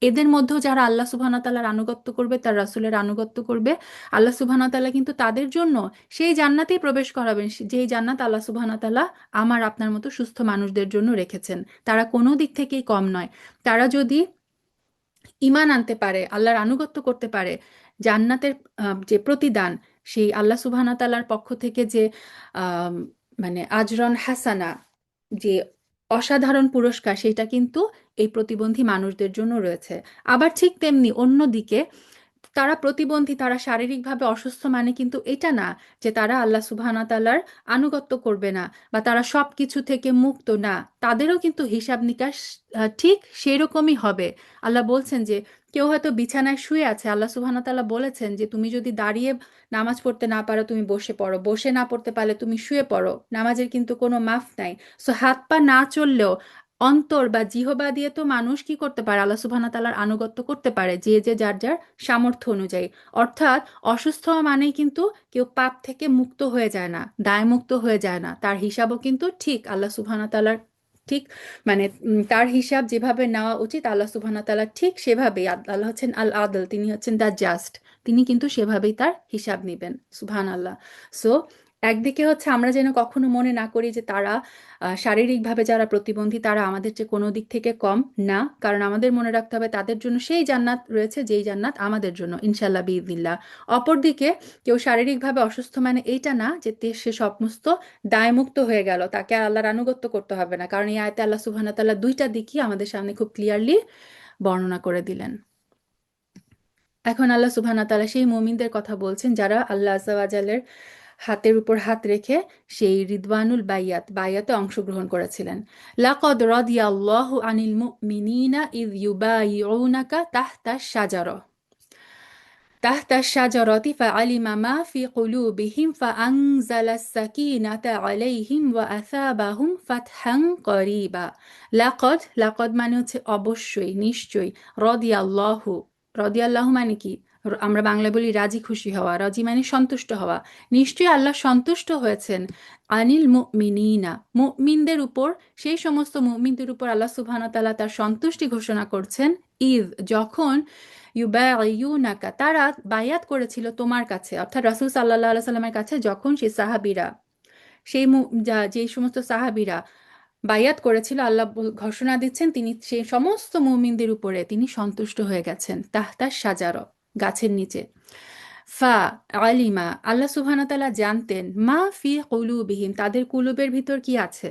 এদের মধ্যেও যারা আল্লাহ সুবহানাহু ওয়া তাআলার আনুগত্য করবে, তার রাসূলের আনুগত্য করবে, আল্লাহ সুবহানাহু ওয়া তাআলা কিন্তু তাদের জন্য সেই জান্নাতেই প্রবেশ করাবেন, যেই জান্নাত আল্লাহ সুবহানাহু ওয়া তাআলা আমার আপনার মতো সুস্থ মানুষদের জন্য রেখেছেন। তারা কোনো দিক থেকেই কম নয়। তারা যদি ঈমান আনতে পারে, আল্লাহর আনুগত্য করতে পারে, জান্নাতের যে প্রতিদান, সেই আল্লাহ সুবহানাহু ওয়া তাআলার পক্ষ থেকে যে আম, মানে আজরন হাসানা, যে অসাধারণ পুরস্কার, সেটা কিন্তু এই প্রতিবন্ধী মানুষদের জন্য রয়েছে। আবার ঠিক তেমনি অন্যদিকে তারা প্রতিবন্ধী, তারা শারীরিকভাবে অসুস্থ মানে কিন্তু এটা না যে তারা আল্লাহ সুবহানাহু ওয়া তাআলার আনুগত্য করবে না বা তারা সব কিছু থেকে মুক্ত না। তাদেরও কিন্তু হিসাব নিকাশ ঠিক সেরকমই হবে। আল্লাহ বলছেন যে কেউ হয়তো বিছানায় শুয়ে আছে, আল্লাহ সুবহানাহু ওয়া তাআলা বলেছেন যে তুমি যদি দাঁড়িয়ে নামাজ পড়তে না পারো তুমি বসে পড়ো, বসে না পড়তে পারলে তুমি শুয়ে পড়ো, নামাজের কিন্তু কোনো মাফ নাই। সো হাত পা না চললেও অন্তর বা জিহবা দিয়ে তো মানুষ কি করতে পারে? আল্লাহ সুবহানাহু ওয়া তাআলার আনুগত্য করতে পারে, যে যে যার যার সামর্থ্য অনুযায়ী। অর্থাৎ অসুস্থ হওয়া মানেই কিন্তু কেউ পাপ থেকে মুক্ত হয়ে যায় না, দায় মুক্ত হয়ে যায় না। তার হিসাবও কিন্তু ঠিক আল্লাহ সুবহানাহু ওয়া তাআলার ঠিক মানে তার হিসাব যেভাবে নেওয়া উচিত আল্লাহ সুবহানাহু ওয়া তাআলা ঠিক সেভাবেই, আল্লাহ হচ্ছেন আল আদল, তিনি হচ্ছেন দ্য জাস্ট, তিনি কিন্তু সেভাবেই তার হিসাব নেবেন। সুবহান আল্লাহ। সো একদিকে হচ্ছে আমরা যেন কখনো মনে না করি যে তারা শারীরিকভাবে যারা প্রতিবন্ধী তারা আমাদের চেয়ে কোনো দিক থেকে কম না, কারণ আমাদের মনে রাখতে হবে তাদের জন্য সেই জান্নাত রয়েছে যেই জান্নাত আমাদের জন্য ইনশাল্লাহ বিইذনিল্লাহ। অপরদিকে কেউ শারীরিকভাবে অসুস্থ মানে এইটা না যে সে সমস্ত দায়মুক্ত হয়ে গেল, তাকে আর আল্লাহর আনুগত্য করতে হবে না, কারণ এই আয়াতে আল্লাহ সুবহানাহু ওয়া তাআলা দুইটা দিকই আমাদের সামনে খুব ক্লিয়ারলি বর্ণনা করে দিলেন। এখন আল্লাহ সুবহানাহু ওয়া তাআলা সেই মুমিনদের কথা বলছেন যারা আল্লাহ আযজা ওয়া জাল্লের হাতের উপর হাত রেখে সেই রিদওয়ানুল বায়াতে অংশগ্রহণ করেছিলেন। লাকাদ রাদিয়াল্লাহু আনিল মুমিনিনা ইয ইউবাইউনাকা তাহতাশ শাজারা ফাআলিমা মা ফি কুলুবিহিম ফাআনজালাস সাকিনাতা আলাইহিম ওয়া আসাবাহুম ফাতহান করিবা। লাকাদ মানে হচ্ছে অবশ্যই, নিশ্চয়ই। রাদিয়াল্লাহু, রাদিয়াল্লাহু মানে কি? আমরা বাংলায় বলি রাজি খুশি হওয়া, রাজি মানে সন্তুষ্ট হওয়া। নিশ্চয়ই আল্লাহ সন্তুষ্ট হয়েছেন আনিল মুমিনিনা, মুমিনদের উপর, সেই সমস্ত মুমিনদের উপর আল্লাহ সুবহানাহু ওয়া তাআলা তার সন্তুষ্টি ঘোষণা করছেন। ঈদ, যখন ইউবাইউনাকা, তারা বায়াত করেছিল তোমার কাছে, অর্থাৎ রাসূল সাল্লাল্লাহু আলাইহি সাল্লামের কাছে, যখন সেই সাহাবীরা, যে সমস্ত সাহাবীরা বায়াত করেছিল, আল্লাহ ঘোষণা দিচ্ছেন তিনি সেই সমস্ত মুমিনদের উপরে তিনি সন্তুষ্ট হয়ে গেছেন। তাহতা সাজার, গাছের নিচে। ফা আলিমা, আল্লাহ সুবহানাহু ওয়া তাআলা জানতেন, মা ফি কুলুবিহিম, তাদের কুলুবের ভিতর কি আছে।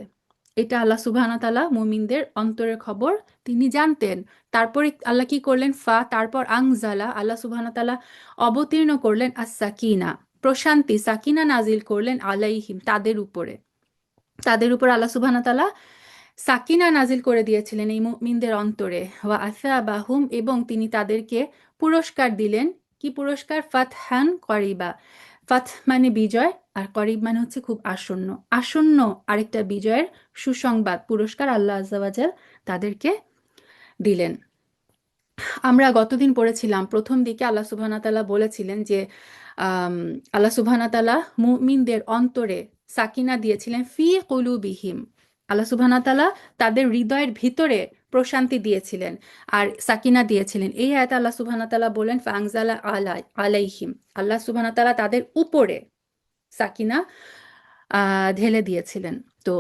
এটা আল্লাহ সুবহানাহু ওয়া তাআলা মুমিনদের অন্তরের খবর তিনি জানতেন। তারপরে আল্লাহ কি করলেন? তারপর আংজালা, আল্লাহ সুবহানাহু ওয়া তাআলা অবতীর্ণ করলেন আস সাকিনা, প্রশান্তি, সাকিনা নাজিল করলেন আলাইহিম, তাদের উপরে। তাদের উপর আল্লাহ সুবহানাহু ওয়া তাআলা সাকিনা নাজিল করে দিয়েছিলেন এই মুমিনদের অন্তরে। ওয়া আসাবাহুম, এবং তিনি তাদেরকে পুরস্কার দিলেন। কি পুরস্কার? ফাতহান করিবা। ফাত মানে বিজয়, আর করিব মানে হচ্ছে খুব আসন্ন, আসন্ন আরেকটা বিজয়ের সুসংবাদ, পুরস্কার আল্লাহ আযজা ওয়া জাল তাদেরকে দিলেন। আমরা গতদিন পড়েছিলাম প্রথম দিকে আল্লাহ সুবহানাহু ওয়া তাআলা বলেছিলেন যে আম, আল্লাহ সুবহানাহু ওয়া তাআলা মুমিনদের অন্তরে সাকিনা দিয়েছিলেন ফি কুলুবিহিম, আল্লাহ সুবহানাহু ওয়া তাআলা তাদের হৃদয়ের ভিতরে প্রশান্তি দিয়েছিলেন আর সাকিনা দিয়েছিলেন। এই আয়াতে আল্লাহ সুবহানাহু ওয়া তাআলা বলেন ফাংজালা আলাইহিম, আল্লাহ সুবহানাহু ওয়া তাআলা তাদের উপরে সাকিনা ঢেলে দিয়েছিলেন। তো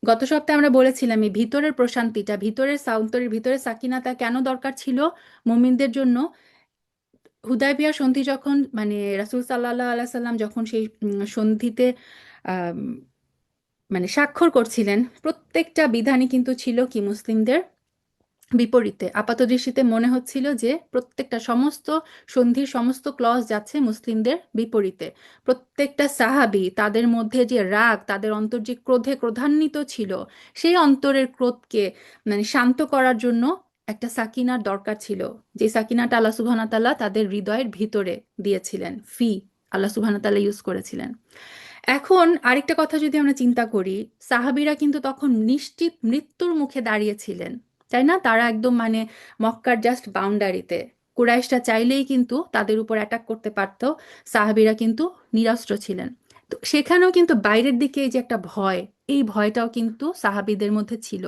গত সপ্তাহে আমরা বলেছিলাম এই ভিতরের প্রশান্তিটা, ভিতরের সান্তরের ভিতরের সাকিনাটা কেন দরকার ছিল মুমিনদের জন্য। হুদায়বিয়া সন্ধি যখন মানে রাসূল সাল্লাল্লাহু আলাইহি সাল্লাম যখন সেই সন্ধিতে আম, মানে স্বাক্ষর করছিলেন, প্রত্যেকটা বিধানই কিন্তু ছিল কি মুসলিমদের বিপরীতে। আপাতদৃষ্টিতে মনে হচ্ছিল যে প্রত্যেকটা সমস্ত সন্ধির সমস্ত ক্লজ যাচ্ছে মুসলিমদের বিপরীতে। প্রত্যেকটা সাহাবী তাদের মধ্যে যে রাগ, তাদের অন্তর যে ক্রোধে ক্রোধান্বিত ছিল, সেই অন্তরের ক্রোধকে মানে শান্ত করার জন্য একটা সাকিনার দরকার ছিল, যে সাকিনাটা আল্লাহ সুবহানাহু ওয়া তাআলা তাদের হৃদয়ের ভিতরে দিয়েছিলেন। আল্লাহ সুবহানাহু ওয়া তাআলা ইউজ করেছিলেন। এখন আরেকটা কথা যদি আমরা চিন্তা করি, সাহাবীরা কিন্তু তখন নিশ্চিত মৃত্যুর মুখে দাঁড়িয়েছিলেন, তাই না? তারা একদম মানে মক্কার জাস্ট বাউন্ডারিতে। কুরাইশরা চাইলেই কিন্তু তাদের উপর অ্যাটাক করতে পারত, সাহাবীরা কিন্তু নিরস্ত্র ছিলেন। তো সেখানেও কিন্তু বাইরের দিকে এই যে একটা ভয়, এই ভয়টাও কিন্তু সাহাবীদের মধ্যে ছিল।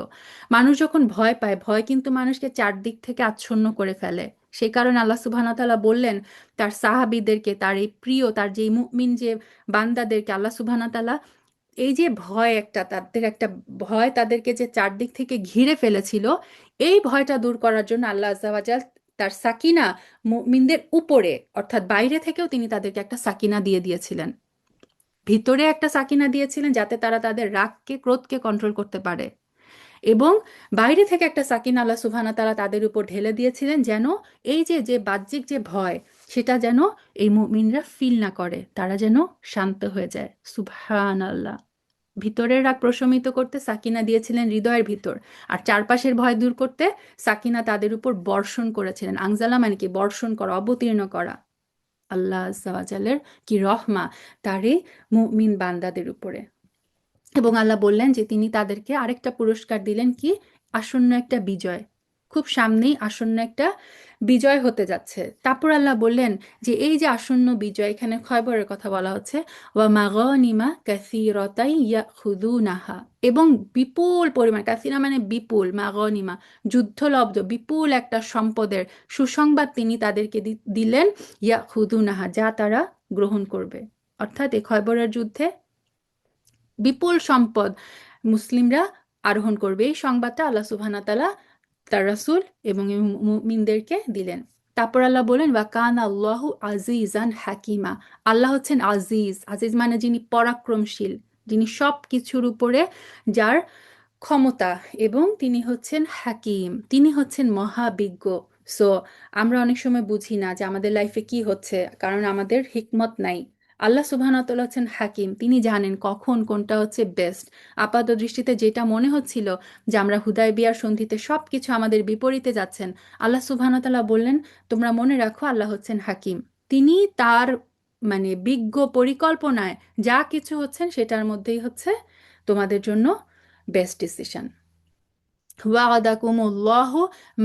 মানুষ যখন ভয় পায়, ভয় কিন্তু মানুষকে চারদিক থেকে আচ্ছন্ন করে ফেলে। সেই কারণে আল্লাহ সুবহানাহু ওয়া তাআলা বললেন তার সাহাবীদেরকে, তার এই প্রিয়, তার যে মুমিন যে বান্দাদেরকে, আল্লাহ সুবহানাহু ওয়া তাআলা এই যে ভয়, একটা তাদের একটা ভয় তাদেরকে যে চারদিক থেকে ঘিরে ফেলেছিল, এই ভয়টা দূর করার জন্য আল্লাহ আজ্জা ওয়া জাল তার সাকিনা মুমিনদের উপরে, অর্থাৎ বাইরে থেকেও তিনি তাদেরকে একটা সাকিনা দিয়ে দিয়েছিলেন। ভিতরে একটা সাকিনা দিয়েছিলেন যাতে তারা তাদের রাগকে ক্রোধকে কন্ট্রোল করতে পারে, এবং বাইরে থেকে একটা সাকিনা আল্লাহ সুবহানাহু ওয়া তাআলা তাদের উপর ঢেলে দিয়েছিলেন, যেন এই যে যে বাহ্যিক যে ভয়, সেটা যেন এই মুমিনরা ফিল না করে, তারা যেন শান্ত হয়ে যায়। সুবহানাল্লাহ। ভিতরের রাগ প্রশমিত করতে সাকিনা দিয়েছিলেন হৃদয়ের ভিতর, আর চারপাশের ভয় দূর করতে সাকিনা তাদের উপর বর্ষণ করেছিলেন। আনজালা মানে কি? বর্ষণ করা, অবতীর্ণ করা। আল্লাহ আজ্জা ওয়া জালের কি রহমা তারই মুমিন বান্দাদের উপরে। এবং আল্লাহ বললেন যে তিনি তাদেরকে আরেকটা পুরস্কার দিলেন, কি? আসন্ন একটা বিজয়। খুব সামনেই আসন্ন একটা বিজয় হতে যাচ্ছে। তারপর আল্লাহ বললেন যে এই যে আসন্ন বিজয়, এখানে খয়বরের কথা বলা হচ্ছে, ওয়া মাগানিমা কাসীরাতাই ইয়াখুযুনাহা, এবং বিপুল পরিমাণ, কাসীরা মানে বিপুল, মাগানিমা যুদ্ধলব্ধ বিপুল একটা সম্পদের সুসংবাদ তিনি তাদেরকে দিলেন, ইয়াখুযুনাহা, যা তারা গ্রহণ করবে। অর্থাৎ এই খয়বরের যুদ্ধে বিপুল সম্পদ মুসলিমরা আরোহণ করবে, এই সংবাদটা আল্লাহ সুবহানাহু ওয়া তাআলা তার রাসূল এবং এই মুমিনদেরকে দিলেন। তারপর আল্লাহ বলেন ওয়া কানা আল্লাহু আজিজান হাকিমা। আল্লাহ হচ্ছেন আজিজ। আজিজ মানে যিনি পরাক্রমশীল, যিনি সব কিছুর উপরে যার ক্ষমতা, এবং তিনি হচ্ছেন হাকিম, তিনি হচ্ছেন মহাবিজ্ঞ। সো আমরা অনেক সময় বুঝি না যে আমাদের লাইফে কি হচ্ছে, কারণ আমাদের হিকমত নাই। আল্লাহ সুবহানাহু ওয়া তাআলা হচ্ছেন হাকিম, তিনি জানেন কখন কোনটা হচ্ছে বেস্ট। আপাত দৃষ্টিতে যেটা মনে হচ্ছিল যে আমরা হুদায়বিয়ার সন্ধিতে সবকিছু আমাদের বিপরীতে যাচ্ছেন, আল্লাহ সুবহানাহু ওয়া তাআলা বললেন তোমরা মনে রাখো আল্লাহ হচ্ছেন হাকিম। তিনি তার মানে বিজ্ঞ পরিকল্পনায় যা কিছু হচ্ছেন সেটার মধ্যেই হচ্ছে তোমাদের জন্য বেস্ট ডিসিশন। وعدكم الله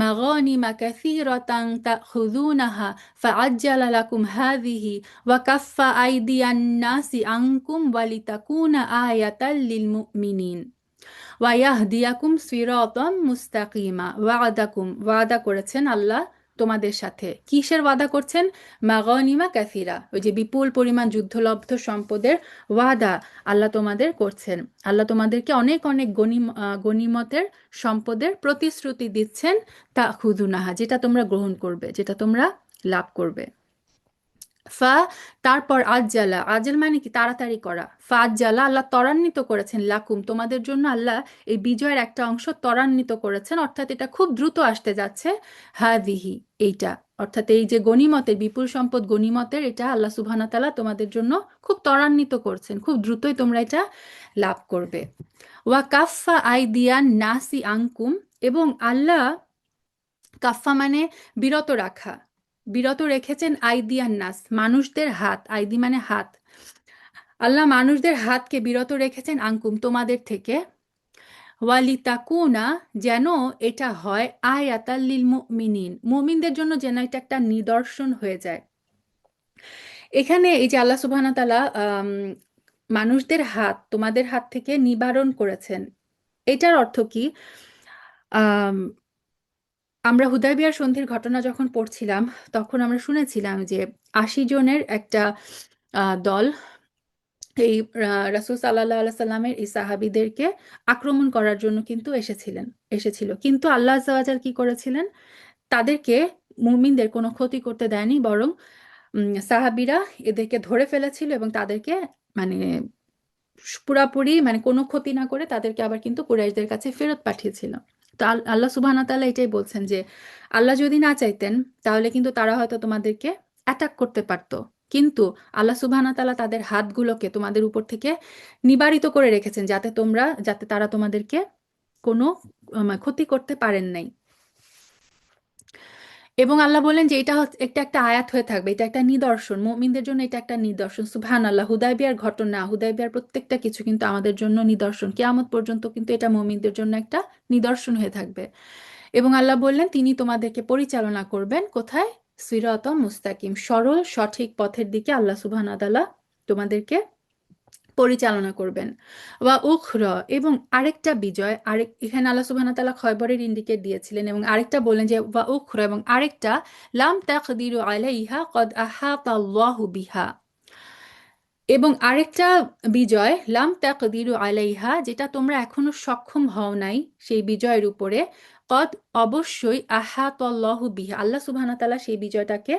مغانم كثيرة تأخذونها فعجل لكم هذه وكف أيدي الناس عنكم ولتكون آية للمؤمنين ওয়ায়াহদিয়াকুম সিরাতাম মুস্তাকিমা। ওয়াদাকুম, ওয়াদা করেছেন আল্লাহ তোমাদের সাথে। কিসের ওয়াদা করছেন? মাগানিমা কাসিরা, ওই যে বিপুল পরিমাণ যুদ্ধলব্ধ সম্পদের ওয়াদা আল্লাহ তোমাদের করছেন। আল্লাহ তোমাদেরকে অনেক অনেক গনিমতের সম্পদের প্রতিশ্রুতি দিচ্ছেন, তা খুদুনাহা, যেটা তোমরা গ্রহণ করবে, যেটা তোমরা লাভ করবে। ফা, তারপর আজ্জালা, আজল মানে কি? তাড়াতাড়ি করা। ফা আজ্জালা, আল্লাহ ত্বরান্বিত করেছেন লাকুম, তোমাদের জন্য আল্লাহ এই বিজয়ের একটা অংশ ত্বরান্বিত করেছেন, অর্থাৎ এটা খুব দ্রুত আসতে যাচ্ছে। হাদিহি, এইটা অর্থাৎ এই যে গনিমতের বিপুল সম্পদ, গনিমতের এটা আল্লাহ সুবহানাহু ওয়া তাআলা তোমাদের জন্য খুব ত্বরান্বিত করছেন, খুব দ্রুতই তোমরা এটা লাভ করবে। ওয়া কাফফা আইদিয়ান নাসি আনকুম, এবং আল্লাহ কাফফা মানে বিরত রাখা, বিরত রেখেছেন আইদিয়ান নাস, মানুষদের হাত, আইদি মানে হাত, আল্লাহ মানুষদের হাতকে বিরত রেখেছেন আঙ্কুম, তোমাদের থেকে। ওয়ালিতাকুনা, যেন এটা হয় আয়াতাল লিল মুমিনিন, মুমিনদের জন্য যেন এটা একটা নিদর্শন হয়ে যায়। এখানে এই যে আল্লাহ সুবহানাহু ওয়া তাআলা মানুষদের হাত তোমাদের হাত থেকে নিবারণ করেছেন, এটার অর্থ কি? আম, আমরা হুদায়বিয়ার সন্ধির ঘটনা যখন পড়ছিলাম, তখন আমরা শুনেছিলাম যে ৮০ জনের একটা দল, এই রাসূল সাল্লাল্লাহু আলাইহি সাল্লামের এই সাহাবীদেরকে আক্রমণ করার জন্য কিন্তু এসেছিল, কিন্তু আল্লাহ আযজা ওয়া জাল কি করেছিলেন, তাদেরকে মুমিনদের কোনো ক্ষতি করতে দেয়নি, বরং সাহাবীরা এদেরকে ধরে ফেলেছিল এবং তাদেরকে মানে পুরাপুরি মানে কোনো ক্ষতি না করে তাদেরকে আবার কিন্তু কুরাইশদের কাছে ফেরত পাঠিয়েছিল। তো আল্লাহ সুবহানাহু ওয়া তাআলা এটাই বলছেন যে আল্লাহ যদি না চাইতেন তাহলে কিন্তু তারা হয়তো তোমাদেরকে অ্যাটাক করতে পারতো, কিন্তু আল্লাহ সুবহানাহু ওয়া তাআলা তাদের হাতগুলোকে তোমাদের উপর থেকে নিবারিত করে রেখেছেন, যাতে তারা তোমাদেরকে কোনো ক্ষতি করতে পারেন নাই। এবং আল্লাহ বলেন যে এটা হচ্ছে একটা আয়াত হয়ে থাকবে, এটা একটা নিদর্শন, মুমিনদের জন্য এটা একটা নিদর্শন। সুবহানাল্লাহ, হুদায়বিয়ার ঘটনা, হুদায়বিয়ার প্রত্যেকটা কিছু কিন্তু আমাদের জন্য নিদর্শন, কিয়ামত পর্যন্ত কিন্তু এটা মুমিনদের জন্য একটা নিদর্শন হয়ে থাকবে। এবং আল্লাহ বললেন তিনি তোমাদেরকে পরিচালনা করবেন কোথায়, সিরাতাম মুস্তাকিম, সরল সঠিক পথের দিকে আল্লাহ সুবহানাহু ওয়া তাআলা তোমাদেরকে পরিচালনা করবেন। ওয়া উখরা, এবং আরেকটা বিজয়, এখানে আল্লাহ সুবহানাহু ওয়া তাআলা খয়বরের ইন্ডিকেট দিয়েছিলেন, এবং আরেকটা বলেন যে ওয়া উখরা, এবং আরেকটা লাম তাকদিরু আলাইহা কদ আহাতাল্লাহু বিহা, এবং আরেকটা বিজয় লাম তাকদিরু আলাইহা, যেটা তোমরা এখনো সক্ষম হও নাই সেই বিজয়ের উপরে, কদ, অবশ্যই, আহাতাল্লাহু বিহা, আল্লাহ সুবহানাহু ওয়া তাআলা সেই বিজয়টাকে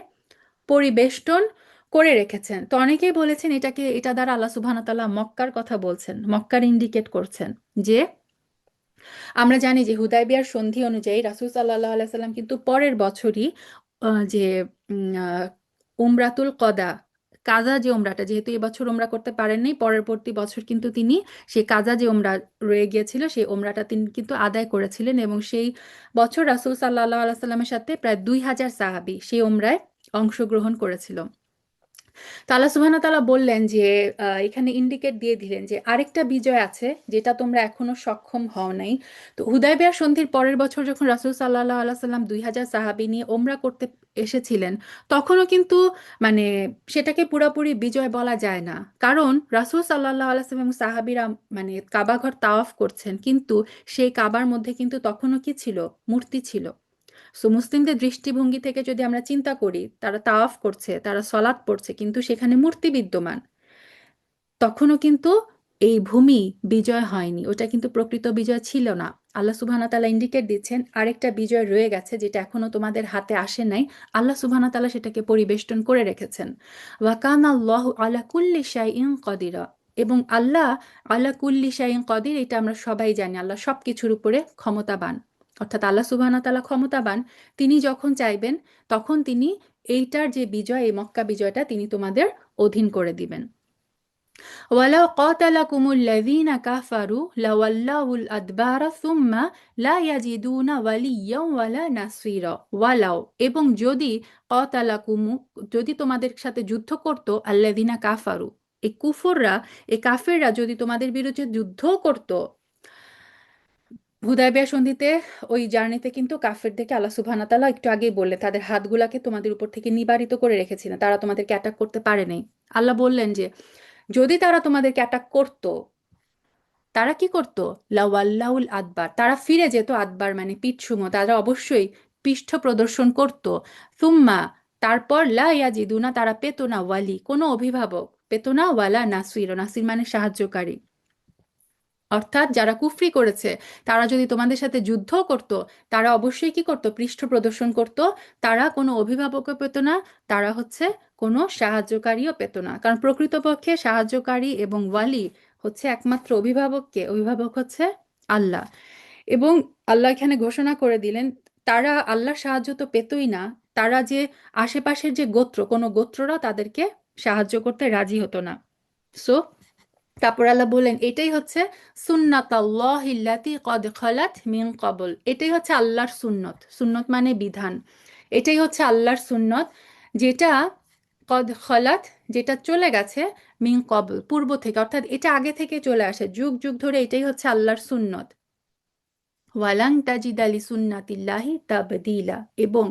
পরিবেষ্টন করে রেখেছেন। তো অনেকেই বলেছেন এটা দ্বারা আল্লাহ সুবহানাহু ওয়া তাআলা মক্কার কথা বলছেন, মক্কার ইন্ডিকেট করছেন। যে আমরা জানি যে হুদায়বিয়ার সন্ধি অনুযায়ী রাসূল সাল্লাল্লাহু আলাইহি সাল্লাম কিন্তু পরের বছরই যে উমরাতুল কদা, কাজা যে উমরাটা, যেহেতু এবছর উমরা করতে পারেননি, পরবর্তী বছর কিন্তু তিনি সেই কাজা যে উমরা রয়ে গিয়েছিল সেই উমরাটা তিনি কিন্তু আদায় করেছিলেন, এবং সেই বছর রাসূল সাল্লাল্লাহু আলাইহি সাল্লামের সাথে প্রায় 2000 সাহাবী সেই উমরায় অংশগ্রহণ করেছিল। তো আল্লাহ সুবহানাহু ওয়া তাআলা বললেন যে এখানে ইন্ডিকেট দিয়ে দিলেন যে আরেকটা বিজয় আছে যেটা তোমরা এখনো সক্ষম হও নাই। তো হুদায়বিয়া সন্ধির পরের বছর যখন রাসূল সাল্লাল্লাহু আলাইহি সাল্লাম 2000 সাহাবী নিয়ে ওমরা করতে এসেছিলেন, তখনও কিন্তু মানে সেটাকে পুরোপুরি বিজয় বলা যায় না, কারণ রাসূল সাল্লাল্লাহু আলাইহি সাল্লাম এবং সাহাবীরা মানে কাবা ঘর তাওয়াফ করছেন, কিন্তু সেই কাবার মধ্যে কিন্তু তখনও কি ছিল, মূর্তি ছিল। সো মুসলিমদের দৃষ্টিভঙ্গি থেকে যদি আমরা চিন্তা করি, তারা তাওয়াফ করছে, তারা সলাৎ পড়ছে, কিন্তু সেখানে মূর্তি বিদ্যমান, তখনও কিন্তু এই ভূমি বিজয় হয়নি, ওটা কিন্তু প্রকৃত বিজয় ছিল না। আল্লাহ সুবহানাহু ওয়া তাআলা ইন্ডিকেট দিচ্ছেন আরেকটা বিজয় রয়ে গেছে যেটা এখনো তোমাদের হাতে আসে নাই, আল্লাহ সুবহানাহু ওয়া তাআলা সেটাকে পরিবেষ্টন করে রেখেছেন। ওয়া কানা আল্লাহু আলা কুল্লি শাইইন কদিরা, এবং আল্লাহ আলা কুল্লি শাইইন কদির, এটা আমরা সবাই জানি, আল্লাহ সবকিছুর উপরে ক্ষমতাবান। অর্থাৎ আল্লাহ সুবহানাহু ওয়া তাআলা ক্ষমতাবান, তিনি যখন চাইবেন তখন তিনি এইটার যে বিজয়, এই মক্কা বিজয়টা তিনি তোমাদের অধীন করে দিবেন। ওয়ালাউ কাতালাকুমুল্লাযীনা কাফারু লাওয়াল্লাউল আদবারা সুম্মা লা ইয়াজিদুনা ওয়ালিয়্যান ওয়ালা নাসীরা। ওয়ালাউ, এবং যদি তোমাদের সাথে যুদ্ধ করত আল্লাযীনা কাফারু, এই কুফররা, এই কাফেররা যদি তোমাদের বিরুদ্ধে যুদ্ধ করত। হুদায়বিয়া সন্ধিতে ওই জার্নিতে কিন্তু কাফেরদেরকে আল্লাহ সুবহানাহু ওয়া তাআলা একটু আগেই বললে তাদের হাতগুলাকে তোমাদের উপর থেকে নিবারিত করে রেখেছিলেন, তারা তোমাদেরকে অ্যাটাক করতে পারে নাই। আল্লাহ বললেন যে যদি তারা তোমাদেরকে অ্যাটাক করত, তারা কি করত, লাওয়াল্লাউল আদবার, তারা ফিরে যেত, আদবার মানে পিঠসুমো, তারা অবশ্যই পৃষ্ঠ প্রদর্শন করত। সুম্মা, তারপর লা ইয়াজিদুনা, তারা পেত না, ওয়ালি কোনো অভিভাবক পেত না, ওয়ালা নাসির, নাসির মানে সাহায্যকারী। অর্থাৎ যারা কুফরি করেছে তারা যদি তোমাদের সাথে যুদ্ধ করত, তারা অবশ্যই কি করত, পৃষ্ঠ প্রদর্শন করত, তারা কোনো অভিভাবকও পেত না, তারা হচ্ছে কোনো সাহায্যকারীও পেত না, কারণ প্রকৃতপক্ষে সাহায্যকারী এবং ওয়ালি হচ্ছে একমাত্র অভিভাবক হচ্ছে আল্লাহ। এবং আল্লাহ এখানে ঘোষণা করে দিলেন তারা আল্লাহর সাহায্য তো পেতই না, তারা যে আশেপাশের যে গোত্র, কোনো গোত্ররা তাদেরকে সাহায্য করতে রাজি হতো না। সো তারপর আল্লাহ বললেন এটাই হচ্ছে সুন্নাতাল্লাহিল্লাতী কদ খালাত মিন ক্বাবল, এটাই হচ্ছে আল্লাহর সুন্নত, সুন্নত মানে বিধান, এটাই হচ্ছে আল্লাহর সুন্নত, যেটা কদ খালাত, যেটা চলে গেছে, মিন ক্বাবল, পূর্ব থেকে, অর্থাৎ এটা আগে থেকে চলে আসে, যুগ যুগ ধরে এটাই হচ্ছে আল্লাহর সুন্নত। ওয়ালাং তাজিদা লিসুন্নাতিল্লাহি তাবদীলা, এবং